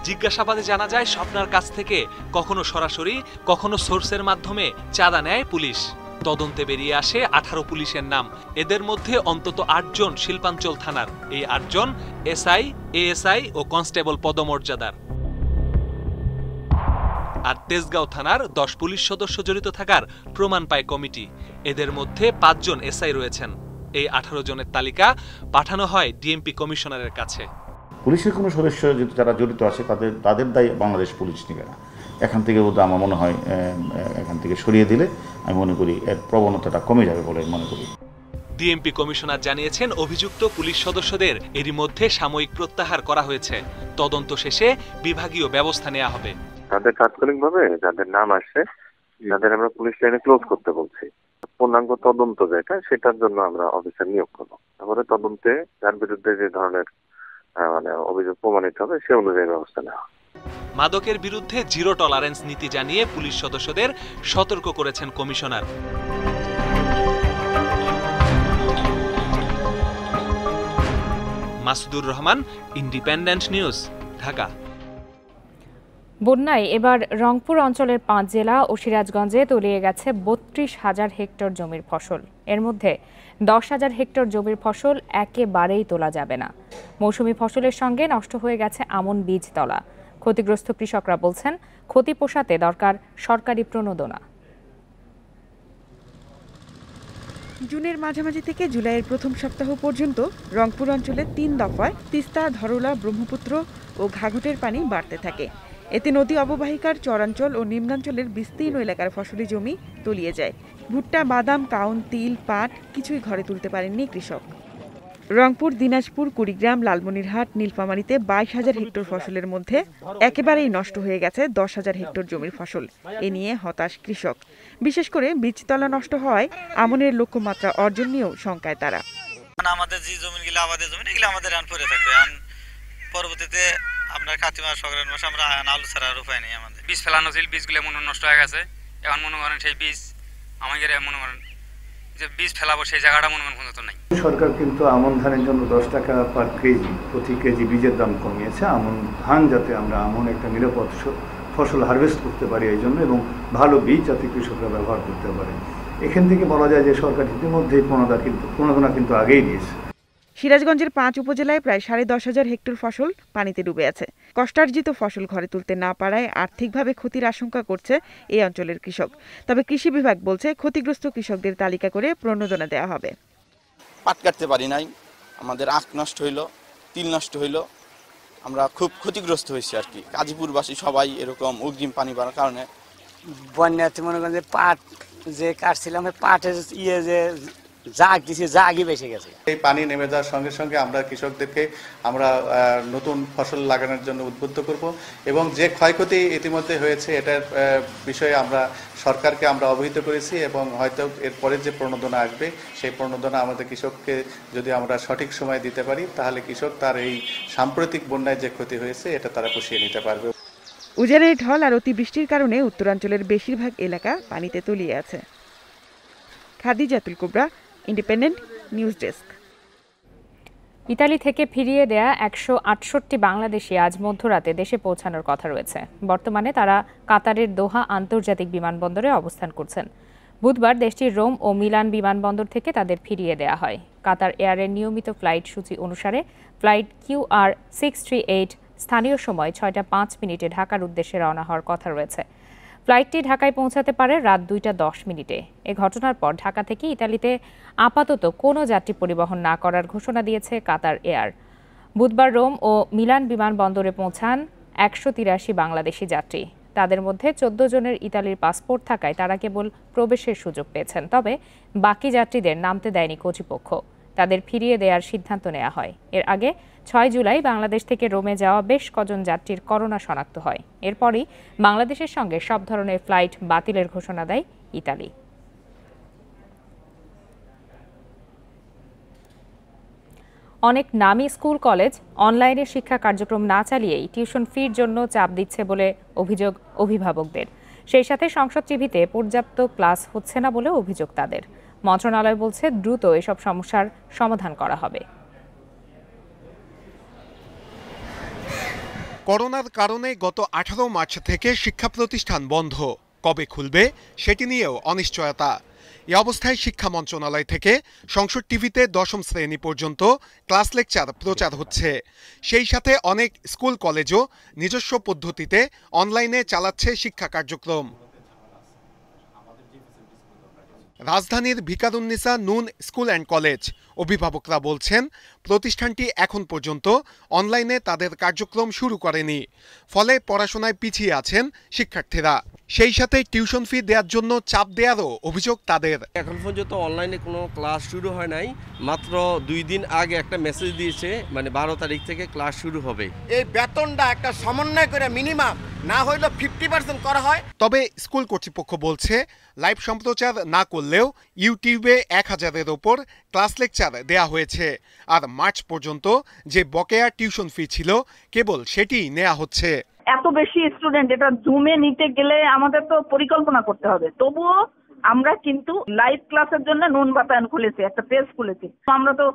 Speaker 19: জিজ্ঞাসাবাদে জানা যায় স্বপ্নার কাছ থেকে কখনো সরাসরি, কখনো সোর্সের মাধ্যমে চাঁদা নেয় পুলিশ। তদন্তে বেরিয়ে আসে 18 পুলিশের নাম। এদের মধ্যে অন্তত 8 জন শিল্পাঞ্চল থানার। এই 8 জন এসআই, এএসআই ও কনস্টেবল পদমর্যাদার। আর তেজগাঁও থানার 10 পুলিশ সদস্য জড়িত থাকার প্রমাণ পায় কমিটি। এদের মধ্যে 5 জন এসআই রয়েছেন। এই 18 জনের তালিকা পাঠানো হয় ডিএমপি কমিশনারের কাছে।
Speaker 21: পুলিশের কোনো সদস্য যারা জড়িত আছে তাদের দায় বাংলাদেশ পুলিশ নেবে না। এখান থেকে বলতে আমার মনে হয় এখান থেকে সরিয়ে দিলে আমি মনে করি এর প্রবণতাটা কমে যাবে বলে মনে করি।
Speaker 19: ডিএমপি কমিশনার জানিয়েছেন অভিযুক্ত পুলিশ সদস্যদের এরই মধ্যে সাময়িক প্রত্যাহার করা হয়েছে। তদন্ত শেষে বিভাগীয় ব্যবস্থা নেওয়া হবে।
Speaker 22: তাদের তাৎক্ষণিকভাবে যাদের নাম আসছে, যাদের আমরা পুলিশ লাইনে ক্লোজ করতে বলছি, পূর্ণাঙ্গ তদন্ত যেটা, সেটার জন্য আমরা অফিসার নিয়োগ করবো। তারপরে তদন্তে যার বিরুদ্ধে যে ধরনের অভিযোগ প্রমাণিত হবে সে অনুযায়ী ব্যবস্থা নেওয়া।
Speaker 19: মাদকের বিরুদ্ধে জিরো টলারেন্স নীতি জানিয়ে পুলিশ সদস্যদের সতর্ক করেছেন commissioner. Masudur Rahman, independent News, Dhaka.
Speaker 1: বন্যায় এবার রংপুর অঞ্চলের 5 জেলা ও সিরাজগঞ্জে তলিয়ে গেছে 32,000 হেক্টর জমির ফসল। এর মধ্যে 10,000 হেক্টর জমির ফসল একেবারেই তোলা যাবে না। মৌসুমি ফসলের সঙ্গে নষ্ট হয়ে গেছে আমন বীজতলা। ক্ষতিগ্রস্ত কৃষকরা বলছেন ক্ষতি পোষাতে দরকার সরকারি প্রণোদনা।
Speaker 23: জুনের মাঝামাঝি থেকে জুলাইয়ের প্রথম সপ্তাহ পর্যন্ত রংপুর অঞ্চলের 3 দফায় তিস্তা, ধরলা, ব্রহ্মপুত্র ও ঘাঘটের পানি বাড়তে থাকে। এতে নদী অববাহিকার চরাঞ্চল ও নিম্নাঞ্চলের বিস্তীর্ণ এলাকার ফসলি জমি তলিয়ে যায়। ভুট্টা, বাদাম, কাউন, তিল, পাট কিছুই ঘরে তুলতে পারেননি কৃষক। রংপুর, দিনাজপুর, কুড়িগ্রাম, লালমনিরহাট, নীলফামারীতে 22,000 হেক্টর ফসলের মধ্যে একেবারেই নষ্ট হয়ে গেছে 10,000 হেক্টর জমির ফসল। এ নিয়ে হতাশ কৃষক। বিশেষ করে বীজতলা নষ্ট হওয়ায় আমনের লক্ষ্যমাত্রা অর্জন নিয়েও শঙ্কায় তারা।
Speaker 24: আমাদের যে জমিগুলো আবাদের জমি, এগুলো আমাদের রান পড়ে থাকবে। পরবর্তীতে
Speaker 2: আপনার কাতিমা সগরের মাসে আমরা আলু ছাড়া আর উপায় নেই আমাদের। বীজ ফেলানো ছিল, বীজগুলো মনে নষ্ট হয়ে গেছে। এখন মনে করেন সেই বীজ আমাদের মনে করেন যে বীজ ফেলাবো সেই জায়গাটা মনে করেন পর্যন্ত নাই।
Speaker 4: সরকার কিন্তু আমন ধানের জন্য 10 টাকা পার কেজি প্রতি কেজি বীজের দাম কমিয়েছে। আমন ধান যাতে আমরা আমন একটা নিরাপদ ফসল হারভেস্ট করতে পারি এই জন্য, এবং ভালো বীজ যাতে কৃষকরা ব্যবহার করতে পারে। এখান থেকে বলা যায় যে সরকার ইতিমধ্যেই প্রণোদনা কিন্তু আগেই দিয়েছে।
Speaker 23: সিরাজগঞ্জের 5 উপজেলায় প্রায় 10,500 হেক্টর ফসল পানিতে ডুবে আছে। কষ্টার্জিত ফসল ঘরে তুলতে না পারায় আর্থিকভাবে ক্ষতির আশঙ্কা করছে এই অঞ্চলের কৃষক। তবে কৃষি বিভাগ বলছে ক্ষতিগ্রস্ত কৃষকদের তালিকা করে প্রণোদনা দেওয়া হবে।
Speaker 5: পাট কাটতে পারি নাই, আমাদের আখ নষ্ট হইল, তিল নষ্ট হইল, আমরা খুব ক্ষতিগ্রস্ত হয়েছি আর কি। গাজীপুরবাসী সবাই এরকম অগ্রিম পানি বাড়ার কারণে
Speaker 24: বন্যাতে মনে করেন যে পাট যে কাটছিলাম পাটের যে জাগ দিছে জাগই বেঁচে গেছে।
Speaker 25: এই পানি নেমে যাওয়ার সঙ্গে সঙ্গে আমরা কৃষকদেরকে আমরা নতুন ফসল লাগানোর জন্য উদ্বুদ্ধ করব, এবং যে ক্ষয়ক্ষতি ইতিমধ্যে হয়েছে এটার বিষয়ে আমরা সরকারকে আমরা অবহিত করেছি, এবং হয়তো এরপরে যে প্রণোদনা আসবে সেই প্রণোদনা আমাদের কৃষককে যদি আমরা সঠিক সময় দিতে পারি তাহলে কৃষক তার এই সাম্প্রতিক বন্যায় যে ক্ষতি হয়েছে এটা তারা পুষিয়ে নিতে পারবে।
Speaker 23: উজানের ঢল আর অতিবৃষ্টির কারণে উত্তরাঞ্চলের বেশিরভাগ এলাকা পানিতে তলিয়ে আছে। খাদিজাতুল কুবরা, ইন্ডিপেন্ডেন্ট নিউজ ডেস্ক।
Speaker 1: ইতালি থেকে ফিরিয়ে দেয়া 168 বাংলাদেশি আজ মধ্যরাতে দেশে পৌঁছানোর কথা রয়েছে। বর্তমানে তারা কাতারের দোহা আন্তর্জাতিক বিমানবন্দরে অবস্থান করছেন। বুধবার দেশটির রোম ও মিলান বিমানবন্দর থেকে তাদের ফিরিয়ে দেয়া হয়। কাতার এয়ারের নিয়মিত ফ্লাইট সূচি অনুসারে ফ্লাইট QR 638 স্থানীয় সময় 6টা 5 মিনিটে ঢাকার উদ্দেশ্যে রওনা হওয়ার কথা রয়েছে। ফ্লাইটটি ঢাকায় পৌঁছাতে পারে রাত 2টা 10 মিনিটে। এ ঘটনার পর ঢাকা থেকে ইতালিতে আপাতত কোনো যাত্রী পরিবহন না করার ঘোষণা দিয়েছে কাতার এয়ার। বুধবার রোম ও মিলান বিমানবন্দরে পৌঁছান 183 বাংলাদেশি যাত্রী। তাদের মধ্যে 14 জনের ইতালির পাসপোর্ট থাকায় তারা কেবল প্রবেশের সুযোগ পেয়েছেন। তবে বাকি যাত্রীদের নামতে দেয়নি কর্তৃপক্ষ। তাদের ফিরিয়ে দেওয়ার সিদ্ধান্ত নেওয়া হয়। এর আগে 6 জুলাই বাংলাদেশ থেকে রোমে যাওয়া বেশ কজন যাত্রীর করোনা শনাক্ত হয়। এরপরই বাংলাদেশের সঙ্গে সব ধরনের ফ্লাইট বাতিলের ঘোষণা দেয় ইতালি। অনেক নামী স্কুল কলেজ অনলাইনে শিক্ষা কার্যক্রম না চালিয়েই টিউশন ফির জন্য চাপ দিচ্ছে বলে অভিযোগ অভিভাবকদের। সেই সাথে সংসদ টিভিতে পর্যাপ্ত ক্লাস হচ্ছে না বলে অভিযোগ তাদের। মন্ত্রণালয় বলছে দ্রুত এসব সমস্যার সমাধান করা হবে।
Speaker 26: করোনার কারণে গত 18 মার্চ থেকে শিক্ষা প্রতিষ্ঠান বন্ধ। কবে খুলবে সেটি নিয়েও অনিশ্চয়তা। এই অবস্থায় শিক্ষা মন্ত্রণালয় থেকে সংসদ টিভিতে 10ম শ্রেণী পর্যন্ত ক্লাস লেকচার প্রচার হচ্ছে। সেই সাথে অনেক স্কুল কলেজও নিজস্ব পদ্ধতিতে অনলাইনে চালাচ্ছে শিক্ষা কার্যক্রম। রাজধানীর ভিকারুন্নিসা নুন স্কুল অ্যান্ড কলেজ অভিভাবকরা বলছেন প্রতিষ্ঠানটি এখন পর্যন্ত অনলাইনে তাদের কার্যক্রম শুরু করেনি, ফলে পড়াশোনায় পিছিয়ে আছেন শিক্ষার্থীরা। সেই সাথে টিউশন ফি দেওয়ার জন্য চাপ দেওয়ারও অভিযোগ তাদের।
Speaker 27: এখন পর্যন্ত অনলাইনে কোনো ক্লাস শুরু হয় নাই, মাত্র 2 দিন আগে একটা মেসেজ দিয়েছে, মানে 12 তারিখ থেকে ক্লাস শুরু হবে।
Speaker 28: এই বেতনটা একটা সমন্বয় করে মিনিমাম না হইলেও 50% করা হয়।
Speaker 26: তবে স্কুল কর্তৃপক্ষ বলছে লাইভ সম্প্রচার না করলেও ইউটিউবে 1000-এর ওপর ক্লাস লেকচার দেয়া হয়েছে, আর মার্চ পর্যন্ত যে বকেয়া টিউশন ফি ছিল কেবল সেটি নেওয়া হচ্ছে।
Speaker 29: এত বেশি স্টুডেন্ট, এটা জুমে নিতে গেলে আমাদের তো পরিকল্পনা করতে হবে। তবুও আমরা কিন্তু লাইভ ক্লাসের জন্য নুন বাতায়ন খুলেছি, একটা পেজ খুলেছি। আমরা তো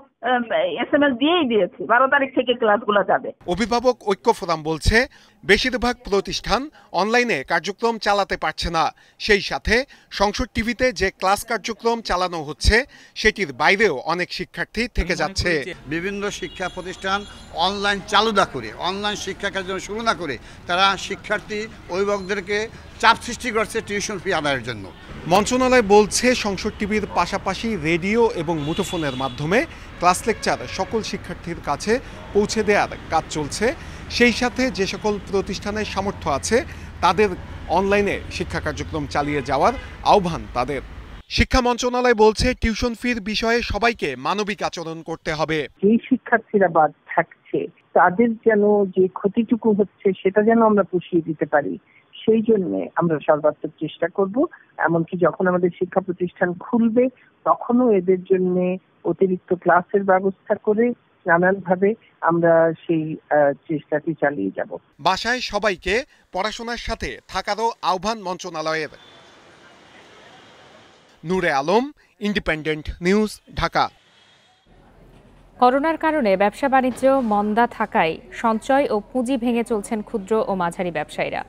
Speaker 29: SMS দিয়েছি 12 তারিখ থেকে ক্লাসগুলো যাবে।
Speaker 26: অভিভাবক ঐক্য ফোরাম বলছে বেশিরভাগ প্রতিষ্ঠান অনলাইনে কার্যক্রম চালাতে পারছে না। সেই সাথে সংসদ টিভিতে যে ক্লাস কার্যক্রম চালানো হচ্ছে সেটির বাইরেও অনেক শিক্ষার্থী থেকে যাচ্ছে।
Speaker 30: বিভিন্ন শিক্ষা প্রতিষ্ঠান অনলাইন চালু না করে, অনলাইন শিক্ষা কার্যক্রম শুরু না করে তারা শিক্ষার্থী অভিভাবকদেরকে চাপ সৃষ্টি করছে টিউশন ফি আদায়ের জন্য।
Speaker 26: মন্ত্রণালয় বলছে সংসদ টিভির পাশাপাশি রেডিও এবং মুঠোফোনের মাধ্যমে ক্লাস লেকচার সকল শিক্ষার্থীর কাছে পৌঁছে দেওয়ার কাজ চলছে। সেই সাথে যে সকল প্রতিষ্ঠানের সামর্থ্য আছে তাদের অনলাইনে শিক্ষা কার্যক্রম চালিয়ে যাওয়ার আহ্বান তাদের। শিক্ষা মন্ত্রণালয় বলছে টিউশন ফির বিষয়ে সবাইকে মানবিক আচরণ করতে হবে।
Speaker 31: যেই শিক্ষার্থীরা বাদ থাকছে তাদের যেন যে ক্ষতিটুকু হচ্ছে সেটা যেন আমরা পুষিয়ে দিতে পারি, সেই জন্য আমরা সর্বাত্মক চেষ্টা করব। এমনকি যখন আমাদের শিক্ষা প্রতিষ্ঠান খুলবে তখনও এদের জন্য অতিরিক্ত ক্লাসের ব্যবস্থা করে নানানভাবে আমরা সেই চেষ্টাটি চালিয়ে যাব।
Speaker 26: বাসায় সবাইকে পড়াশোনার সাথে থাকারও আহ্বান মন্ত্রণালয়ের। নূরে আলম, ইন্ডিপেন্ডেন্ট নিউজ, ঢাকা।
Speaker 1: করোনার কারণে ব্যবসা বাণিজ্য মন্দা থাকায় সঞ্চয় ও পুঁজি ভেঙে চলছেন ক্ষুদ্র ও মাঝারি ব্যবসায়ীরা।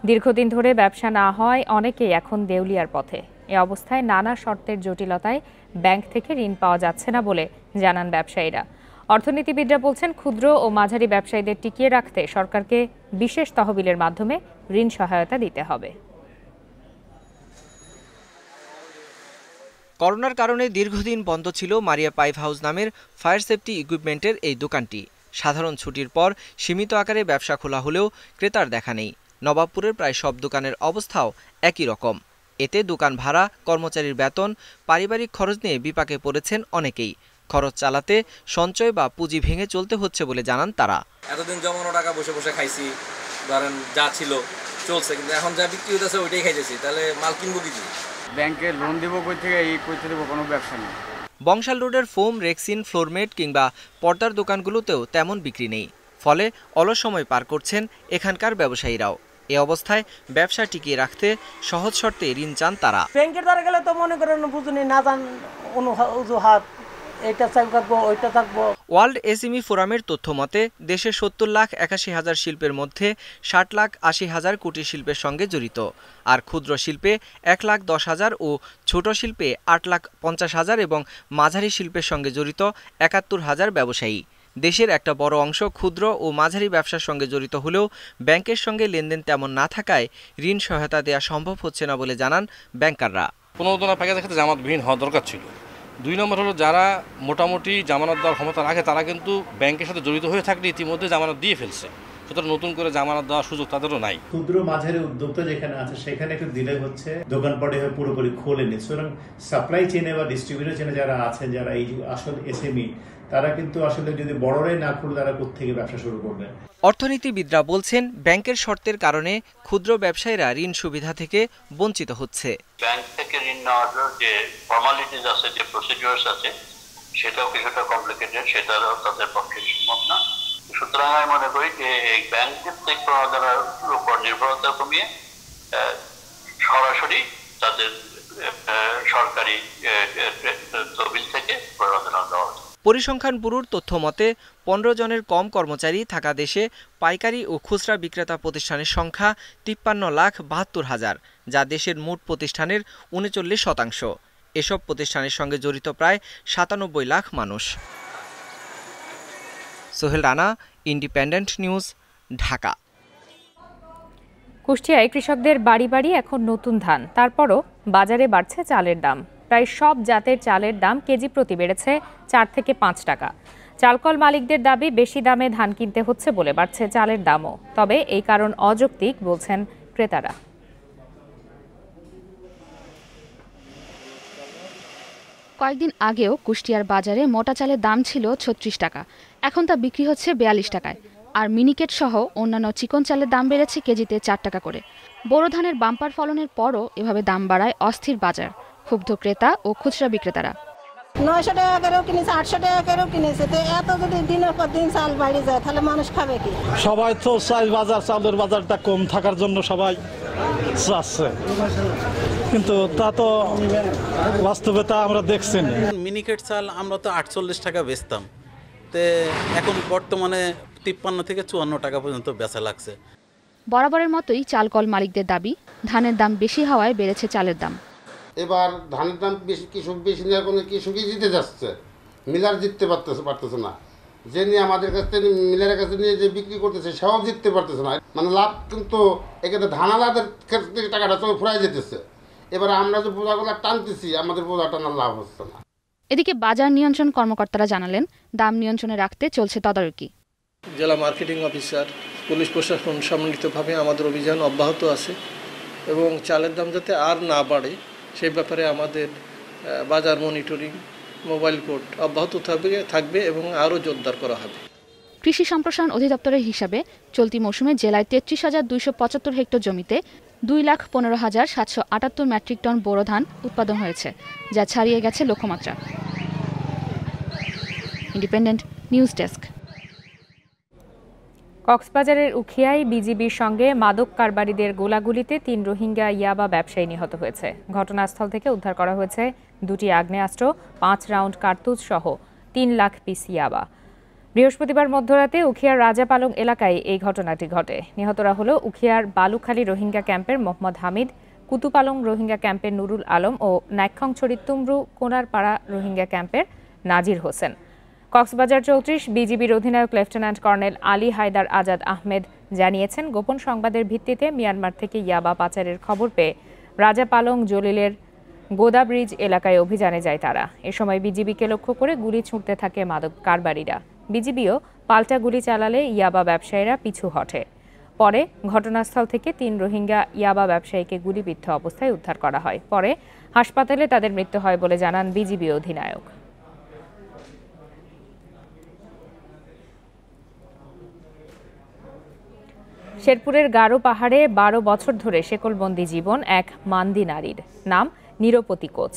Speaker 1: দীর্ঘদিন ধরে ব্যবসা না হওয়ায় অনেকেই এখন দেউলিয়ার পথে। এ অবস্থায় নানা শর্তের জটিলতায় ব্যাংক থেকে ঋণ পাওয়া যাচ্ছে না বলে জানান ব্যবসায়ীরা। অর্থনীতিবিদরা বলছেন, ক্ষুদ্র ও মাঝারি ব্যবসায়ীদের টিকিয়ে রাখতে সরকারকে বিশেষ তহবিলের মাধ্যমে ঋণ সহায়তা দিতে হবে।
Speaker 3: করোনার কারণে দীর্ঘদিন বন্ধ ছিল মারিয়া পাইপ হাউস নামের ফায়ার সেফটি ইকুইপমেন্টের এই দোকানটি। সাধারণ ছুটির পর সীমিত আকারে ব্যবসা খোলা হলেও ক্রেতার দেখা নেই। নবাবপুরের প্রায় সব দোকানের অবস্থাও একই রকম। এতে দোকান ভাড়া, কর্মচারীর বেতন, পারিবারিক খরচ নিয়ে বিপাকে পড়েছেন অনেকেই। খরচ চালাতে সঞ্চয় বা পুঁজি ভেঙে চলতে হচ্ছে বলে জানান তারা।
Speaker 6: এতদিন জমানো টাকা বসে বসে খাইছি, ধরেন যা ছিল চলছে, কিন্তু এখন যা বিক্রি হতেছে ওইটাই খাইতেছি, তাহলে মাল কিনবো কি? ব্যাংকে লোন দেবো কই থেকে, এই কইতে দেবো, কোনো ব্যবসা নেই।
Speaker 3: বংশাল রোডের ফোম, রেক্সিন, ফ্লোরমেট কিংবা পর্দার দোকানগুলোতেও তেমন বিক্রি নেই। ফলে অলস সময় পার করছেন এখানকার ব্যবসায়ীরাও। এ অবস্থায় ব্যবসা টিকিয়ে রাখতে সহজ শর্তে ঋণ চান তারা।
Speaker 7: ব্যাংকের দ্বারা গেলে তো মনে করেন বুঝুনি না জান অজুহাত, এটা থাকবো ওইটা থাকবো।
Speaker 3: ওয়ার্ল্ড এসএমই ফোরামের তথ্য মতে দেশে ৭০,৮১,০০০ শিল্পের মধ্যে ৬০,৮০,০০০ কুটির শিল্পের সঙ্গে জড়িত। আর ক্ষুদ্র শিল্পে ১,১০,০০০ ও ছোট শিল্পে ৮,৫০,০০০ এবং মাঝারি শিল্পের সঙ্গে জড়িত ৭১,০০০ ব্যবসায়ী। দেশের একটা বড় অংশ ক্ষুদ্র ও মাঝারি ব্যবসার সঙ্গে জড়িত হলেও ব্যাংকের সঙ্গে লেনদেন তেমন না থাকায় ঋণ সহায়তা দেওয়া সম্ভব হচ্ছে না বলে জানান ব্যাংকাররা।
Speaker 27: প্রণোদনা প্যাকেজের ক্ষেত্রে জামানতবিহীন হওয়া দরকার ছিল। ২ নম্বর হলো, যারা মোটামুটি জামানত দেওয়ার ক্ষমতা রাখে তারা কিন্তু ব্যাংকের সাথে জড়িত হয়ে থাকলে ইতিমধ্যে জামানত দিয়ে ফেলছে, সুতরাং নতুন করে জামানত দেওয়ার সুযোগ তাদেরও নাই।
Speaker 8: ক্ষুদ্র মাঝারি উদ্যোক্তা যেখানে আছে সেখানে একটু দিলে হচ্ছে, দোকানপাটে পুরোপুরি খোলেনি। সুতরাং সাপ্লাই চেনে বা ডিস্ট্রিবিউটর চেনে যারা আছেন, যারা এই আসল এসএমই, তারা কিন্তু আসলে যদি বড়রাই না খুলে তারা কোত্থেকে ব্যবসা শুরু করবে।
Speaker 3: অর্থনীতিবিদরা বলছেন, ব্যাংকের শর্তের কারণে ক্ষুদ্র ব্যবসায়ীরা ঋণ সুবিধা থেকে বঞ্চিত হচ্ছে।
Speaker 9: ব্যাংক থেকে ঋণ নেওয়ার যে ফর্মালিটিস আছে, যে প্রসিডিউরস আছে, সেটাও কিছুটা কমপ্লিকেটেড, সেটাও তাদের পক্ষে সম্ভব না। সুতরাং আমি মনে করি যে এই ব্যাংক ভিত্তিক প্রণোদনার উপর নির্ভরতা কমিয়ে সরাসরি তাদের সরকারি তহবিল থেকে প্রণোদনা দেওয়া।
Speaker 3: পরিসংখ্যান ব্যুরোর তথ্য মতে ১৫ জনের কম কর্মচারী থাকা দেশে পাইকারি ও খুচরা বিক্রেতা প্রতিষ্ঠানের সংখ্যা ৫৩,৭২,০০০, যা দেশের মোট প্রতিষ্ঠানের ৩৯%। এসব প্রতিষ্ঠানের সঙ্গে জড়িত প্রায় ৯৭ লাখ মানুষ। Sohel Rana, Independent News, Dhaka.
Speaker 1: কুষ্টিয়ায় কৃষকদের বাড়ি বাড়ি এখন নতুন ধান, তারপরও বাজারে বাড়ছে চালের দাম। প্রায় সব জাতের চালের দাম কেজি প্রতি বেড়েছে ৪ থেকে ৫ টাকা। চালকল মালিকদের দাবি, বেশি দামে ধান কিনতে হচ্ছে বলে বাড়ছে চালের দামও। তবে এই কারণ অযৌক্তিক বলছেন ক্রেতারা।
Speaker 10: কয়েকদিন আগেও কুষ্টিয়ার বাজারে মোটা চালের দাম ছিল ৩৬ টাকা, এখন তা বিক্রি হচ্ছে ৪২ টাকায়। আর মিনিকেট সহ অন্যান্য চিকন চালের দাম বেড়েছে কেজিতে ৪ টাকা করে। বোরো ধানের বাম্পার ফলনের পরও এভাবে দাম বাড়ায় অস্থির বাজার। ক্ষুব্ধ ক্রেতা ও খুচরা বিক্রেতারা।
Speaker 12: ৯০০ টাকা করেও কিনেছে, ৮০০ টাকা করেও কিনেছে, তো এত যদি দিনের পর দিন চাল বাড়ি যায় তাহলে মানুষ খাবে কি?
Speaker 13: সবাই তো চাল বাজার, চালের বাজারটা কম থাকার জন্য সবাই চাচ্ছে, কিন্তু তা তো বাস্তবে তা আমরা দেখছি না।
Speaker 14: মিনিকেট চাল আমরা তো ৪৮ টাকা বেচতাম, তে এখন বর্তমানে ৫৩ থেকে ৫৪ টাকা পর্যন্ত বেচা লাগছে।
Speaker 10: বরাবরের মতোই চালকল মালিকদের দাবি, ধানের দাম বেশি হওয়ায় বেড়েছে চালের দাম।
Speaker 15: এবার ধানের দাম বেশি, কৃষক বেশি নেওয়ার কোনো কৃষকই জিতে যাচ্ছে, মিলার জিততে পারতেছে না। যে নিয়ে আমাদের কাছ থেকে মিলারের কাছে নিয়ে যে বিক্রি করতেছে সেও জিততে পারতেছে না। মানে লাভ কিন্তু এক্ষেত্রে ধানালাদের ক্ষেত্রে টাকাটা চলে ফুরাই যেতেছে। এবার আমরা যে বোঝাগুলো টানতেছি, আমাদের বোঝা টানার লাভ হচ্ছে না।
Speaker 10: এদিকে বাজার নিয়ন্ত্রণ কর্মকর্তারা জানালেন, দাম নিয়ন্ত্রণে রাখতে চলছে তদারকি।
Speaker 16: জেলা মার্কেটিং অফিসার, পুলিশ প্রশাসন সম্মিলিতভাবে আমাদের অভিযান অব্যাহত আছে এবং চালের দাম যাতে আর না বাড়ে সেই ব্যাপারে আমাদের বাজার মনিটরিং, মোবাইল কোর্ট অব্যাহত থাকবে এবং আরও জোরদার করা হবে।
Speaker 10: কৃষি সম্প্রসারণ অধিদপ্তরের হিসাবে চলতি মৌসুমে জেলায় ৩৩,২৭৫ হেক্টর জমিতে ২,১৫,৭৭৮ মেট্রিক টন বোরো ধান উৎপাদন হয়েছে, যা ছাড়িয়ে গেছে লক্ষ্যমাত্রা। Independent news desk.
Speaker 1: কক্সবাজারের উখিয়ায় বিজিবির সঙ্গে মাদক কারবারিদের গোলাগুলিতে ৩ রোহিঙ্গা ইয়াবা ব্যবসায়ী নিহত হয়েছে। ঘটনাস্থল থেকে উদ্ধার করা হয়েছে 2টি আগ্নেয়াস্ত্র, 5 রাউন্ড কার্তুজ সহ 3 লাখ পিস ইয়াবা। বৃহস্পতিবার মধ্যরাতে উখিয়ার রাজাপালং এলাকায় এই ঘটনাটি ঘটে। নিহতরা হল উখিয়ার বালুখালী রোহিঙ্গা ক্যাম্পের মোহাম্মদ হামিদ, কুতুপালং রোহিঙ্গা ক্যাম্পের নুরুল আলম ও নাইক্ষংছড়ি তুমরু কোনারপাড়া রোহিঙ্গা ক্যাম্পের নাজির হোসেন। কক্সবাজার 34 বিজিবির অধিনায়ক লেফটেন্যান্ট কর্নেল আলী হায়দার আজাদ আহমেদ জানিয়েছেন, গোপন সংবাদের ভিত্তিতে মিয়ানমার থেকে ইয়াবা পাচারের খবর পেয়ে রাজাপালং জলিলের গোদা ব্রিজ এলাকায় অভিযানে যায় তারা। এ সময় বিজিবিকে লক্ষ্য করে গুলি ছুঁড়তে থাকে মাদক কারবারিরা। বিজিবিও পাল্টা গুলি চালালে ইয়াবা ব্যবসায়ীরা পিছু হটে। পরে ঘটনাস্থল থেকে 3 রোহিঙ্গা ইয়াবা ব্যবসায়ীকে গুলিবিদ্ধ অবস্থায় উদ্ধার করা হয়। পরে হাসপাতালে তাদের মৃত্যু হয় বলে জানান বিজিবি অধিনায়ক। শেরপুরের গারো পাহাড়ে 12 বছর ধরে শেকলবন্দি জীবন এক মান্দি নারীর, নাম নিরপতি কোচ।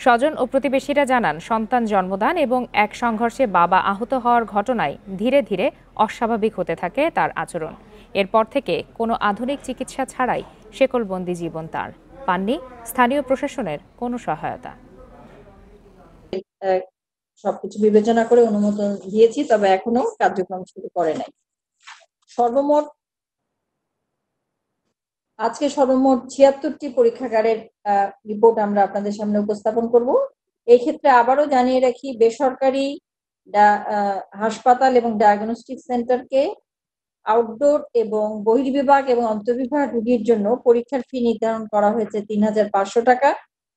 Speaker 1: স্বজন ও প্রতিবেশীরা জানান, সন্তান জন্মদান এবং এক সংঘর্ষে বাবা আহত হওয়ার ঘটনায় ধীরে ধীরে অস্বাভাবিক হতে থাকে তার আচরণ। এরপর থেকে কোনো আধুনিক চিকিৎসা ছাড়াই শেকলবন্দি জীবন তার। পাননি স্থানীয় প্রশাসনের কোনো সহায়তা।
Speaker 2: সবকিছু বিবেচনা করে অনুমোদন দিয়েছি, তবে এখনো কার্যক্রম শুরু করে নাই। আজকে সর্বমোট 76টি পরীক্ষাগারের রিপোর্ট আমরা আপনাদের সামনে উপস্থাপন করব। এই ক্ষেত্রে আবারও জানিয়ে রাখি, বেসরকারি হাসপাতাল এবং ডায়াগনস্টিক সেন্টারকে আউটডোর এবং বহির্বিভাগ এবং অন্তর্বিভাগ রোগীর জন্য পরীক্ষার ফি নির্ধারণ করা হয়েছে ৩,৫০০ টাকা।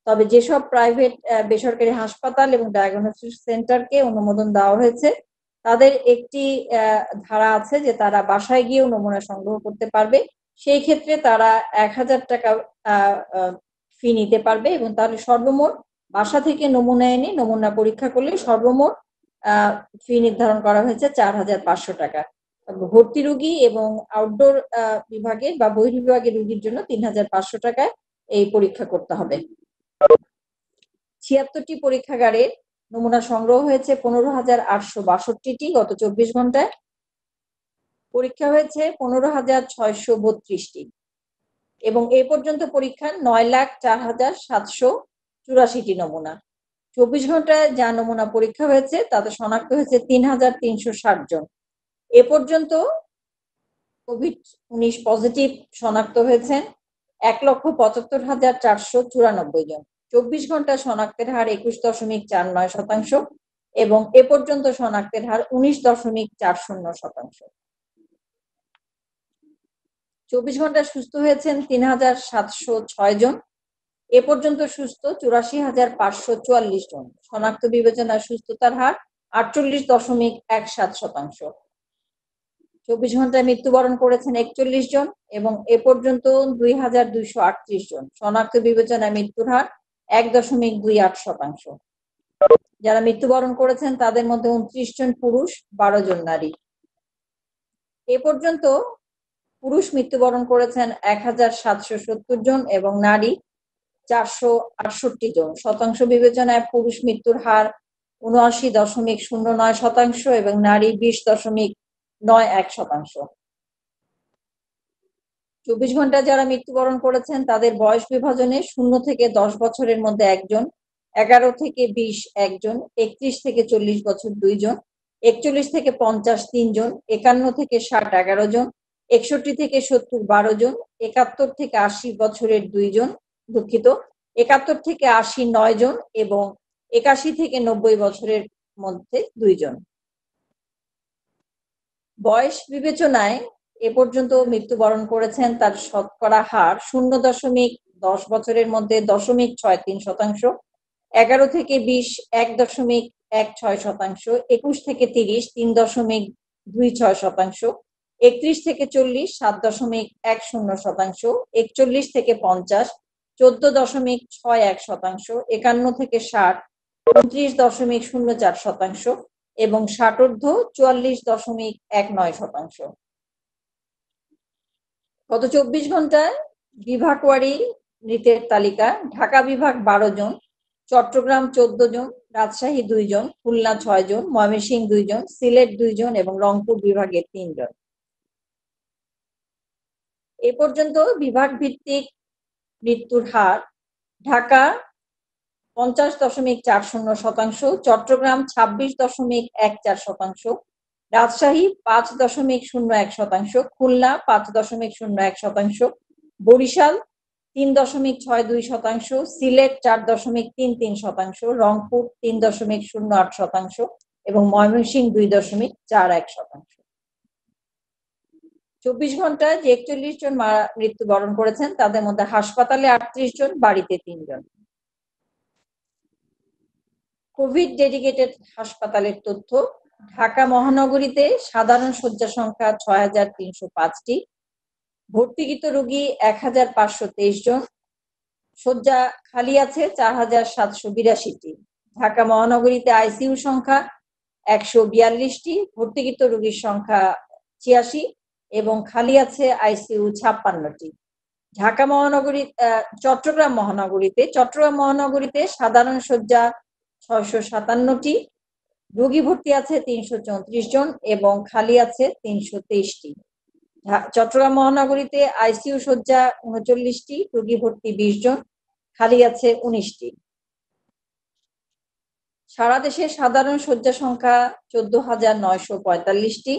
Speaker 2: তবে যেসব প্রাইভেট বেসরকারি হাসপাতাল এবং ডায়াগনস্টিক সেন্টারকে অনুমোদন দেওয়া হয়েছে, তাদের একটি ধারা আছে যে তারা বাসায় গিয়েও নমুনা সংগ্রহ করতে পারবে। সেই ক্ষেত্রে তারা ১,০০০ টাকা ফি নিতে পারবে এবং তাহলে সর্বমোট বাসা থেকে নমুনা এনে নমুনা পরীক্ষা করলে সর্বমোট ফি নির্ধারণ করা হয়েছে ৪,৫০০ টাকা। ভর্তি রোগী এবং আউটডোর বিভাগে বা বহির্বিভাগের রোগীর জন্য ৩,৫০০ টাকায় এই পরীক্ষা করতে হবে। ৭৬টি পরীক্ষাগারে নমুনা সংগ্রহ হয়েছে ১৫,৮৬২টি গত ২৪ ঘন্টায়। পরীক্ষা হয়েছে ১৫,৬৩২টি এবং এই পর্যন্ত পরীক্ষার ৯,০৪,৭৮৪টি নমুনা। ২৪ ঘন্টায় যা নমুনা পরীক্ষা হয়েছে তাতে শনাক্ত হয়েছে ৩,৩৬০ জন। এ পর্যন্ত কোভিড-১৯ পজিটিভ শনাক্ত হয়েছেন ১,৭৫,৪৯৪ জন। ২৪ ঘন্টা শনাক্তের হার ২১.৪৯% এবং এ পর্যন্ত শনাক্তের হার ১৯.৪০%। ২৪ ঘন্টা সুস্থ হয়েছেন ৩,৭০৬ জন। এ পর্যন্ত সুস্থ ৮৪,৫৪৪ জন। শনাক্ত বিবেচনায় সুস্থতার হার ৪৮.১৭%। ২৪ ঘন্টায় মৃত্যুবরণ করেছেন ৪১ জন এবং এ পর্যন্ত ২,২৩৮ জন। শনাক্ত বিবেচনায় মৃত্যুর হার ১.২৮%। যারা মৃত্যুবরণ করেছেন তাদের মধ্যে ২৯ জন পুরুষ, ১২ জন নারী। এ পর্যন্ত পুরুষ মৃত্যুবরণ করেছেন ১,৭৭০ জন এবং নারী ৪৬৮ জন। শতাংশ বিবেচনায় পুরুষ মৃত্যুর হার ৭৯.০৯% এবং নারী ২০.৯১%। ২৪ ঘন্টা যারা মৃত্যুবরণ করেছেন তাদের বয়স বিভাজনে ০ থেকে ১০ বছরের মধ্যে ১ জন, ১১ থেকে ২০ ১ জন, ৩১ থেকে ৪০ বছর ২ জন, ৪১ থেকে ৫০ ৩ জন, ৫১ থেকে ৬০ ১১ জন, ৬১ থেকে ৭০ ১২ জন, ৭১ থেকে ৮০ বছরের ২ জন, ৭১ থেকে ৮০ ৯ জন এবং ৮১ থেকে ৯০ বছরের মধ্যে ২ জন। বয়স বিবেচনায় এ পর্যন্ত মৃত্যুবরণ করেছেন তার শতকরা হার ০.১০ বছরের মধ্যে ০.৬৩%, ১১ থেকে ২০ ১.১৬%, ২১ থেকে ৩০ ৩.২৬%, ৩১ থেকে ৪০ ৭.১০%, ৪১ থেকে ৫০ ১৪.৬১%, ৫১ থেকে ৬০ ২৯.০৪% এবং ৬০ ৪৪.১৯%। গত ২৪ ঘন্টায় বিভাগওয়ারি মৃতের তালিকা: ঢাকা বিভাগ ১২ জন, চট্টগ্রাম ১৪ জন, রাজশাহী 2 জন, খুলনা 6 জন, ময়মনসিংহ 2 জন, সিলেট 2 জন এবং রংপুর বিভাগে 3 জন। এ পর্যন্ত বিভাগ ভিত্তিক মৃত্যুর হার: ঢাকা 50.40%, চট্টগ্রাম 26.14%, রাজশাহী 5.01%, খুলনা 5.01%, বরিশাল 3.62%, সিলেট 4.33%, রংপুর 3.08% এবং ময়মনসিংহ 2.41%। 24 ঘন্টায় যে 41 জন মৃত্যুবরণ করেছেন তাদের মধ্যে হাসপাতালে 38 জন, বাড়িতে 3 জন। কোভিড ডেডিকেটেড হাসপাতালের তথ্য: ঢাকা মহানগরীতে সাধারণ শয্যা সংখ্যা 6,305টি, ভর্তিকৃত রোগী 1,523 জন, শয্যা খালি আছে 4,782টি। ঢাকা মহানগরীতে আইসিইউ সংখ্যা 142টি, ভর্তিকৃত রোগীর সংখ্যা 86 এবং খালি আছে আইসিইউ 56টি। চট্টগ্রাম মহানগরীতে সাধারণ শয্যা 657টি, রোগী ভর্তি আছে 334 জন এবং খালি আছে 323টি। চট্টগ্রাম মহানগরীতে আইসিইউ শয্যা 39টি, রোগী ভর্তি 20 জন, খালি আছে 19টি। সারা দেশে সাধারণ শয্যা সংখ্যা 14,945টি,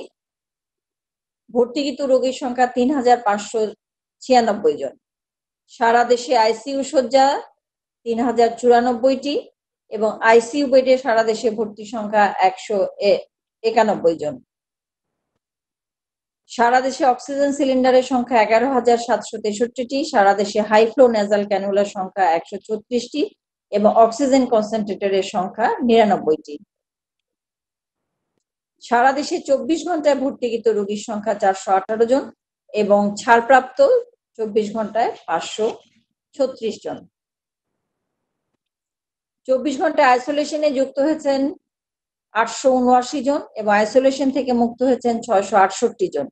Speaker 2: ভর্তিকৃত রোগীর সংখ্যা 3,596 জন। সারা দেশে আইসিইউ শয্যা 3,094টি এবং আইসিইউ বেডে সারা দেশে ভর্তি সংখ্যা 191 জন। সারা দেশে অক্সিজেন সিলিন্ডারের সংখ্যা 11,763টি, সারা দেশে হাই ফ্লো নেজাল ক্যানুলার সংখ্যা 136টি এবং অক্সিজেন কনসেন্ট্রেটরের সংখ্যা 99টি। সারা দেশে 24 ঘন্টায় ভর্তিকৃত রোগীর সংখ্যা 418 জন এবং ছাড়প্রাপ্ত 24 ঘন্টায় 536 জন। 24 ঘন্টায় আইসোলেশনে যুক্ত হয়েছেন 879 জন এবং আইসোলেশন থেকে মুক্ত হয়েছেন 668 জন।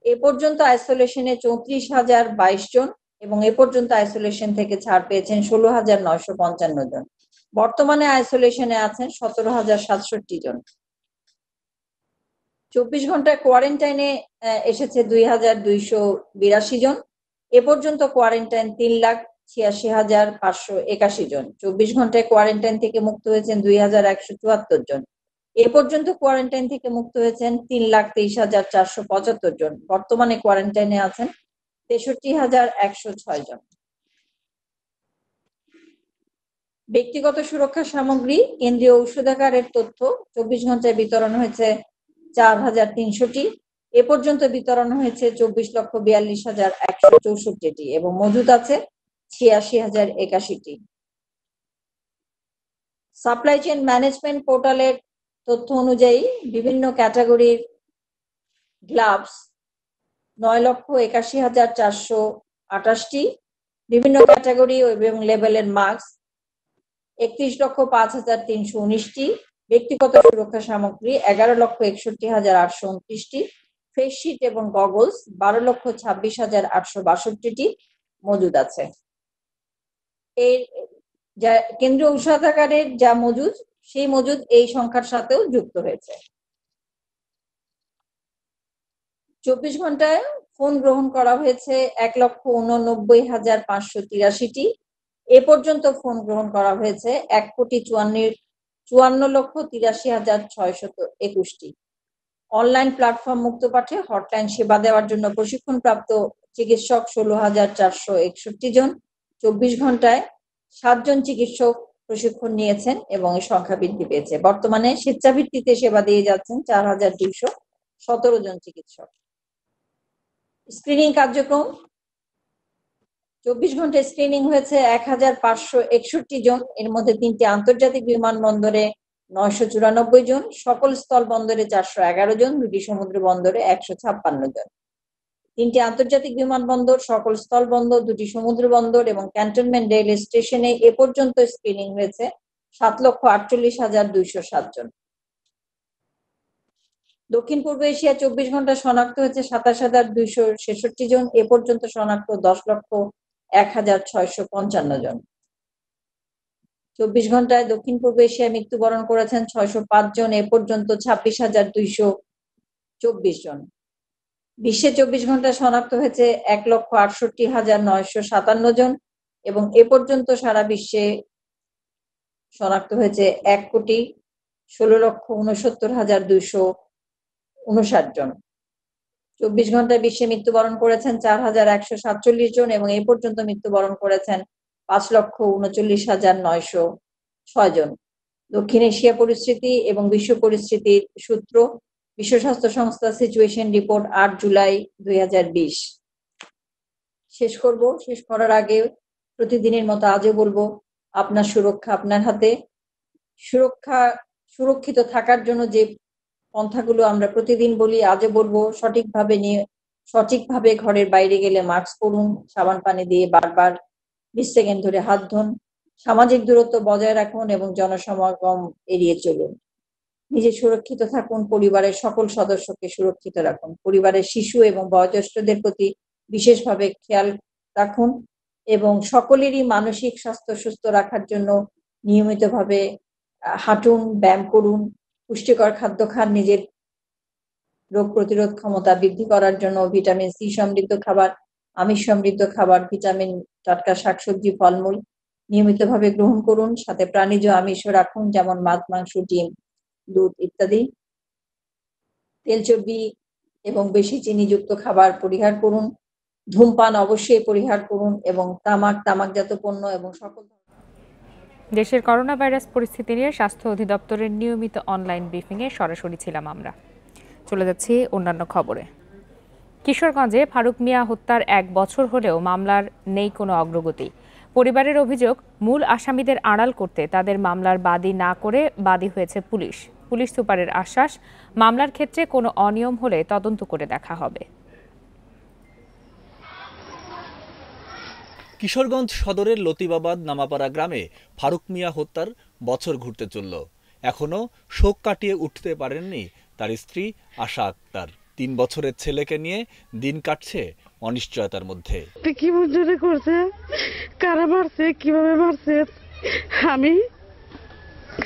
Speaker 2: এ পর্যন্ত আইসোলেশনে 34,022 জন এবং এ পর্যন্ত আইসোলেশন থেকে ছাড় পেয়েছেন 16,955 জন। বর্তমানে আইসোলেশনে আছেন 17,067 জন। 24 ঘন্টায় কোয়ারেন্টাইনে এসেছে 2,282 জন। এ পর্যন্ত কোয়ারেন্টাইন 3,86,581 জন। 24 ঘন্টায় কোয়ারেন্টাইন থেকে মুক্ত হয়েছেন 2,174 জন। এ পর্যন্ত কোয়ারেন্টাইন থেকে মুক্ত হয়েছেন 3,23,475 জন। বর্তমানে কোয়ারেন্টাইনে আছেন 63,106 জন। ব্যক্তিগত সুরক্ষা সামগ্রী কেন্দ্রীয় ঔষধাগারের তথ্য: 24 ঘন্টায় বিতরণ হয়েছে 4,300টি। এ পর্যন্ত বিতরণ হয়েছে 24,42,164টি এবং মজুদ আছে 86,081টি। সাপ্লাই চেইন ম্যানেজমেন্ট পোর্টালের তথ্য অনুযায়ী বিভিন্ন ক্যাটাগরির গ্লাভস 9,81,428টি, বিভিন্ন ক্যাটাগরি এবং লেবেলের মাস্ক 31,05,319টি, ব্যক্তিগত সুরক্ষা সামগ্রী 11,61,829টি, ফেস শিট এবং গগলস 12,26,862টি মজুদ আছে। এর যা কেন্দ্রীয় ঔষধাগারের যা মজুদ সেই মজুদ এই সংখ্যার সাথেও যুক্ত হয়েছে। 24 ঘন্টায় ফোন গ্রহণ করা হয়েছে 1,89,583টি। এ পর্যন্ত ফোন গ্রহণ করা হয়েছে 1,54,83,621টি। অনলাইন প্ল্যাটফর্ম মুক্তপাঠে হটলাইন সেবা দেওয়ার জন্য প্রশিক্ষণপ্রাপ্ত চিকিৎসক 16,461 জন। 24 ঘন্টায় 7 জন চিকিৎসক প্রশিক্ষণ নিয়েছেন এবং এই সংখ্যা বৃদ্ধি পেয়েছে। বর্তমানে স্বেচ্ছাভিত্তিতে সেবা দিয়ে যাচ্ছেন 4,217 জন চিকিৎসক। স্ক্রিনিং কার্যক্রম: 24 ঘন্টায় স্ক্রিনিং হয়েছে 1,561 জন। এর মধ্যে 3টি আন্তর্জাতিক বিমানবন্দরে 994 জন, সকল স্থল বন্দরে 411 জন, 2টি সমুদ্র বন্দরে 156 জন। 3টি আন্তর্জাতিক বিমানবন্দর, সকল স্থল বন্দর, 2টি সমুদ্র বন্দর এবং ক্যান্টনমেন্ট রেল স্টেশনে এ পর্যন্ত স্ক্রিনিং হয়েছে 7,48,207 জন। দক্ষিণ পূর্ব এশিয়া 24 ঘন্টা শনাক্ত হয়েছে 27,266 জন। এ পর্যন্ত শনাক্ত 10,01,655 জন। 24 ঘন্টায় দক্ষিণ পূর্ব এশিয়ায় মৃত্যুবরণ করেছেন 605 জন, এ পর্যন্ত 26,224 জন। বিশ্বে 24 ঘন্টায় শনাক্ত হয়েছে 1,68,957 জন এবং এ পর্যন্ত সারা বিশ্বে শনাক্ত হয়েছে 1,16,69,259 জন। 24 ঘন্টায় বিশ্বে মৃত্যুবরণ করেছেন 4,147 জন এবং এ পর্যন্ত মৃত্যুবরণ করেছেন 5,39,906 জন। দক্ষিণ এশিয়া পরিস্থিতি এবং বিশ্ব পরিস্থিতির সূত্র, বিশ্ব স্বাস্থ্য সংস্থা সিচুয়েশন রিপোর্ট 8 জুলাই 2020। শেষ করার আগে প্রতিদিনের মতো আজও বলবো, আপনার সুরক্ষা আপনার হাতে। সুরক্ষিত থাকার জন্য যে পন্থাগুলো আমরা প্রতিদিন বলি, আজও বলবো, সঠিকভাবে ঘরের বাইরে গেলে মাস্ক পরুন, সাবান পানি দিয়ে বারবার 20 সেকেন্ড ধরে হাত ধুন, সামাজিক দূরত্ব বজায় রাখুন এবং জনসমাগম এড়িয়ে চলুন। নিজে সুরক্ষিত থাকুন, পরিবারের সকল সদস্যকে সুরক্ষিত রাখুন। পরিবারের শিশু এবং বয়োজ্যেষ্ঠদের প্রতি বিশেষভাবে খেয়াল রাখুন এবং সকলেরই মানসিক স্বাস্থ্য সুস্থ রাখার জন্য নিয়মিতভাবে হাঁটুন, ব্যায়াম করুন, পুষ্টিকর খাদ্য খান। নিজের রোগ প্রতিরোধ ক্ষমতা বৃদ্ধি করার জন্য ভিটামিন সি সমৃদ্ধ খাবার, আমিষ সমৃদ্ধ খাবার, ভিটামিন, টাটকা শাকসবজি, ফলমূল নিয়মিতভাবে গ্রহণ করুন। সাথে প্রাণীজ আমিষও রাখুন, যেমন মাছ, মাংস, ডিম, দুধ ইত্যাদি। তেল, চর্বি এবং বেশি চিনিযুক্ত খাবার পরিহার করুন। ধূমপান অবশ্যই পরিহার করুন এবং তামাকজাত পণ্য এবং সকল।
Speaker 1: দেশের করোনা ভাইরাস পরিস্থিতি নিয়ে স্বাস্থ্য অধিদপ্তরের নিয়মিত অনলাইন ব্রিফিংয়ে সরাসরি ছিলাম আমরা। চলে যাচ্ছি অন্যান্য খবরে। কিশোরগঞ্জে ফারুক মিয়া হত্যার 1 বছর হলেও মামলার নেই কোনো অগ্রগতি। পরিবারের অভিযোগ, মূল আসামিদের আড়াল করতে তাদের মামলার বাদী না করে বাদী হয়েছে পুলিশ। পুলিশ সুপারের আশ্বাস, মামলার ক্ষেত্রে কোনো অনিয়ম হলে তদন্ত করে দেখা হবে।
Speaker 4: কিশোরগঞ্জ সদরের লতিবাবাদ নামাপাড়া গ্রামে ফারুক মিয়া হত্যার বছর ঘুরতে চলল। এখনো শোক কাটিয়ে উঠতে পারেননি তার স্ত্রী আশা আক্তার। 3 বছরের ছেলেকে নিয়ে দিন কাটছে অনিশ্চয়তার মধ্যে।
Speaker 5: কি বুঝে করছে, কারা মারছে, কিভাবে মারছে, আমি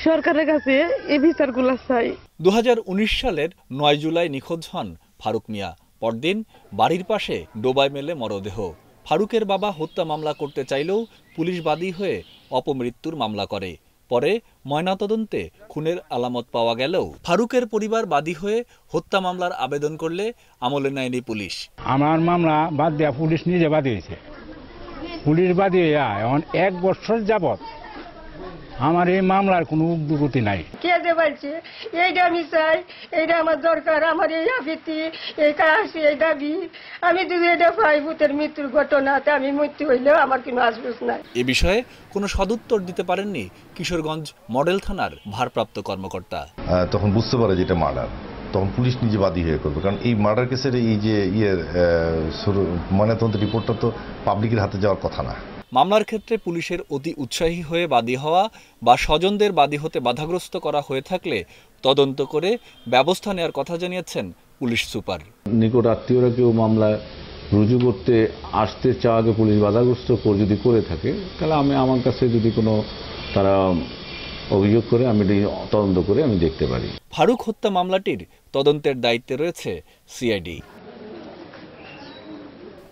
Speaker 5: সরকারের কাছে এই বিচারগুলো চাই।
Speaker 4: 2019 সালের 9 জুলাই নিখোঁজ হন ফারুক মিয়া। পরদিন বাড়ির পাশে ডোবায় মেলে মরদেহ। ফারুকের বাবা হত্যা মামলা করতে চাইলেও পুলিশ বাদী হয়ে অপমৃত্যুর মামলা করে। পরে ময়নাতদন্তে খুনের আলামত পাওয়া গেলেও ফারুকের পরিবার বাদী হয়ে হত্যা মামলার আবেদন করলে আমলে নেয়নি পুলিশ।
Speaker 11: আমার মামলা বাদ দেয়া পুলিশ নিজে বাদী হয়েছে। পুলিশ বাদী হয়ে এখন 1 বছর যাবৎ আমার এই মামলার কোনো উদ্যোগতি নাই।
Speaker 17: কে যে বলছে এইটা আমি চাই, এইটা আমার দরকার, আমার এই আবৃত্তি, এই কাজ, এই দাবি, আমি যদি এটা পাই ভূতের মৃত্যুর ঘটনাতে আমি মৃত্যু হইলেও আমার কোনো আশঙ্কা নাই।
Speaker 4: এ বিষয়ে কোনো সদুত্তর দিতে পারেননি কিশোরগঞ্জ মডেল থানার ভারপ্রাপ্ত কর্মকর্তা।
Speaker 18: তখন বুঝতে পারে যেটা মার্ডার, তখন পুলিশ নিজে বাদী হয়ে করবে। কারণ এই মার্ডার কেসের এই যে ময়নাতদন্ত রিপোর্টটা তো পাবলিকের হাতে যাওয়ার কথা না।
Speaker 4: মামলার ক্ষেত্রে পুলিশের অতি উৎসাহী হয়ে বাদী হওয়া বা স্বজনদের বাদী হতে বাধাগ্রস্ত করা হয়ে থাকলে তদন্ত করে ব্যবস্থা নেওয়ার কথা জানিয়েছেন পুলিশ সুপার।
Speaker 19: নিকট আত্মীয়রা কেউ মামলা রুজু করতে আসতে চাওয়াকে পুলিশ বাধাগ্রস্ত যদি করে থাকে, তাহলে আমার কাছে যদি কোনো তারা অভিযোগ করে আমি তদন্ত করে আমি দেখতে পারি।
Speaker 4: ফারুক হত্যা মামলাটির তদন্তের দায়িত্বে রয়েছে সিআইডি।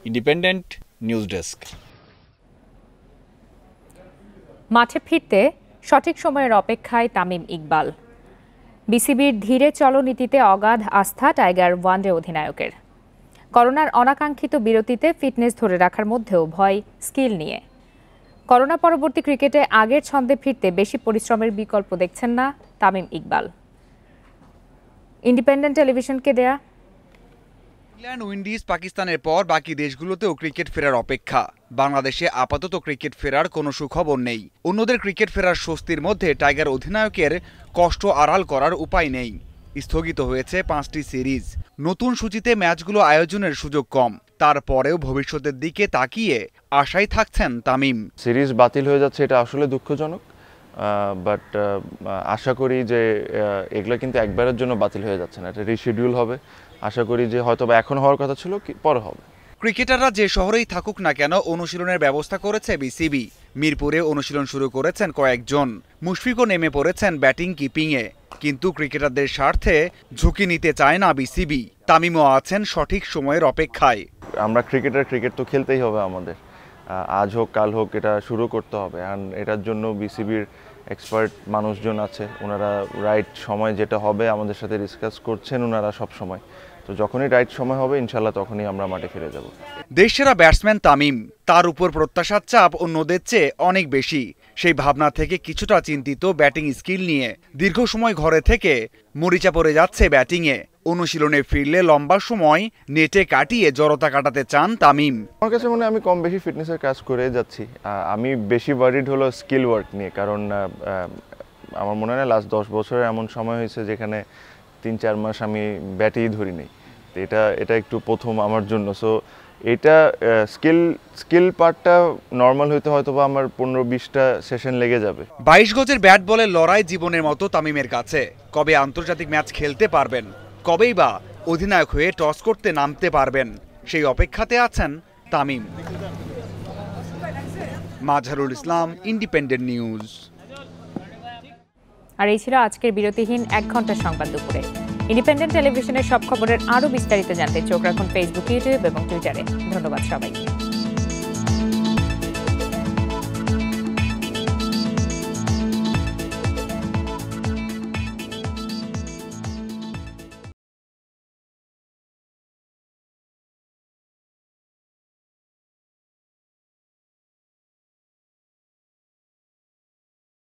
Speaker 4: Independent news desk.
Speaker 1: মাঠে ফিরতে সঠিক সময়ের অপেক্ষায় তামিম ইকবাল। বিসিবির ধীরে চলনীতিতে অগাধ আস্থা টাইগার ওয়ানডে অধিনায়কের। করোনার অনাকাঙ্ক্ষিত বিরতিতে ফিটনেস ধরে রাখার মধ্যেও ভয় স্কিল নিয়ে। করোনা পরবর্তী ক্রিকেটে আগের ছন্দে ফিরতে বেশি পরিশ্রমের বিকল্প দেখছেন না তামিম ইকবাল। ইন্ডিপেন্ডেন্ট টেলিভিশনকে দেয়া।
Speaker 20: ইংল্যান্ড, উইন্ডিজ, পাকিস্তানের পর বাকি দেশগুলোতেও ক্রিকেট ফেরার অপেক্ষা। বাংলাদেশে আপাতত ক্রিকেট ফেরার কোনো সুখবর নেই। অন্যদের ক্রিকেট ফেরার স্বস্তির মধ্যে টাইগার অধিনায়কের কষ্ট আড়াল করার উপায় নেই। স্থগিত হয়েছে 5টি সিরিজ। নতুন সূচিতে ম্যাচগুলো আয়োজনের সুযোগ কম। তারপরেও ভবিষ্যতের দিকে তাকিয়ে আশায় থাকছেন তামিম।
Speaker 21: সিরিজ বাতিল হয়ে যাচ্ছে, এটা আসলে দুঃখজনক, বাট আশা করি যে এগুলো কিন্তু একবারের জন্য বাতিল হয়ে যাচ্ছে না, এটা রিশিডিউল হবে। আশা করি যে হয়তো বা এখন হওয়ার কথা ছিল, পরে হবে।
Speaker 20: ক্রিকেটাররা যে শহরেই থাকুক না কেন অনুশীলনের ব্যবস্থা করেছে বিসিবি। মিরপুরে অনুশীলন শুরু করেছেন কয়েকজন, মুশফিকও নেমে পড়েছেন ব্যাটিং কিপিংয়ে। কিন্তু ক্রিকেটারদের স্বার্থে ঝুঁকি নিতে চায় না বিসিবি। তামিমও আছেন সঠিক সময়ের অপেক্ষায়।
Speaker 21: আমরা ক্রিকেট তো খেলতেই হবে আমাদের, আজ হোক কাল হোক এটা শুরু করতে হবে। আর এটার জন্য বিসিবির এক্সপার্ট মানুষজন আছে, ওনারা রাইট সময় যেটা হবে আমাদের সাথে ডিসকাস করছেন ওনারা সব সময়। তো যখনই রাইট সময় হবে ইনশাল্লাহ তখনই আমরা মাঠে ফিরে যাব।
Speaker 20: দেশসেরা ব্যাটসম্যান তামিম, তার উপর প্রত্যাশার চাপ অন্যদের চেয়ে অনেক বেশি। সেই ভাবনা থেকে কিছুটা চিন্তিত ব্যাটিং স্কিল নিয়ে। দীর্ঘ সময় ঘরে থেকে মরিচা পড়ে যাচ্ছে ব্যাটিংয়ে। অনুশীলনে ফিরলে লম্বা সময় নেটে কাটিয়ে জড়তা কাটাতে চান তামিম।
Speaker 21: আমার কাছে মনে হয় আমি কম বেশি ফিটনেসের কাজ করে যাচ্ছি। আমি বেশি ওয়ারিড হলো স্কিল ওয়ার্ক নিয়ে, কারণ আমার মনে হয় লাস্ট 10 বছরে এমন সময় হয়েছে যেখানে 3-4 মাস আমি ব্যাটেই ধরি নেই। তো এটা একটু প্রথম আমার জন্য। সো এটা স্কিল পার্টটা নর্মাল হইতে হয়তো বা আমার 15-20টা সেশন লেগে যাবে।
Speaker 20: 22 গজের ব্যাট বলের লড়াই জীবনের মতো তামিমের কাছে। কবে আন্তর্জাতিক ম্যাচ খেলতে পারবেন, কবেই বা অধিনায়ক হয়ে টস করতে নামতে পারবেন, সেই অপেক্ষাতে আছেন তামিম। Mazharul Islam, independent news.
Speaker 1: আর এই ছিল আজকের বিরতিহীন 1 ঘন্টার সংবাদ দুপুরে। ইন্ডিপেন্ডেন্ট টেলিভিশনের সব খবরের আরও বিস্তারিত জানতে চোখ রাখুন ফেসবুক, ইউটিউব এবং টুইটারে। ধন্যবাদ সবাইকে।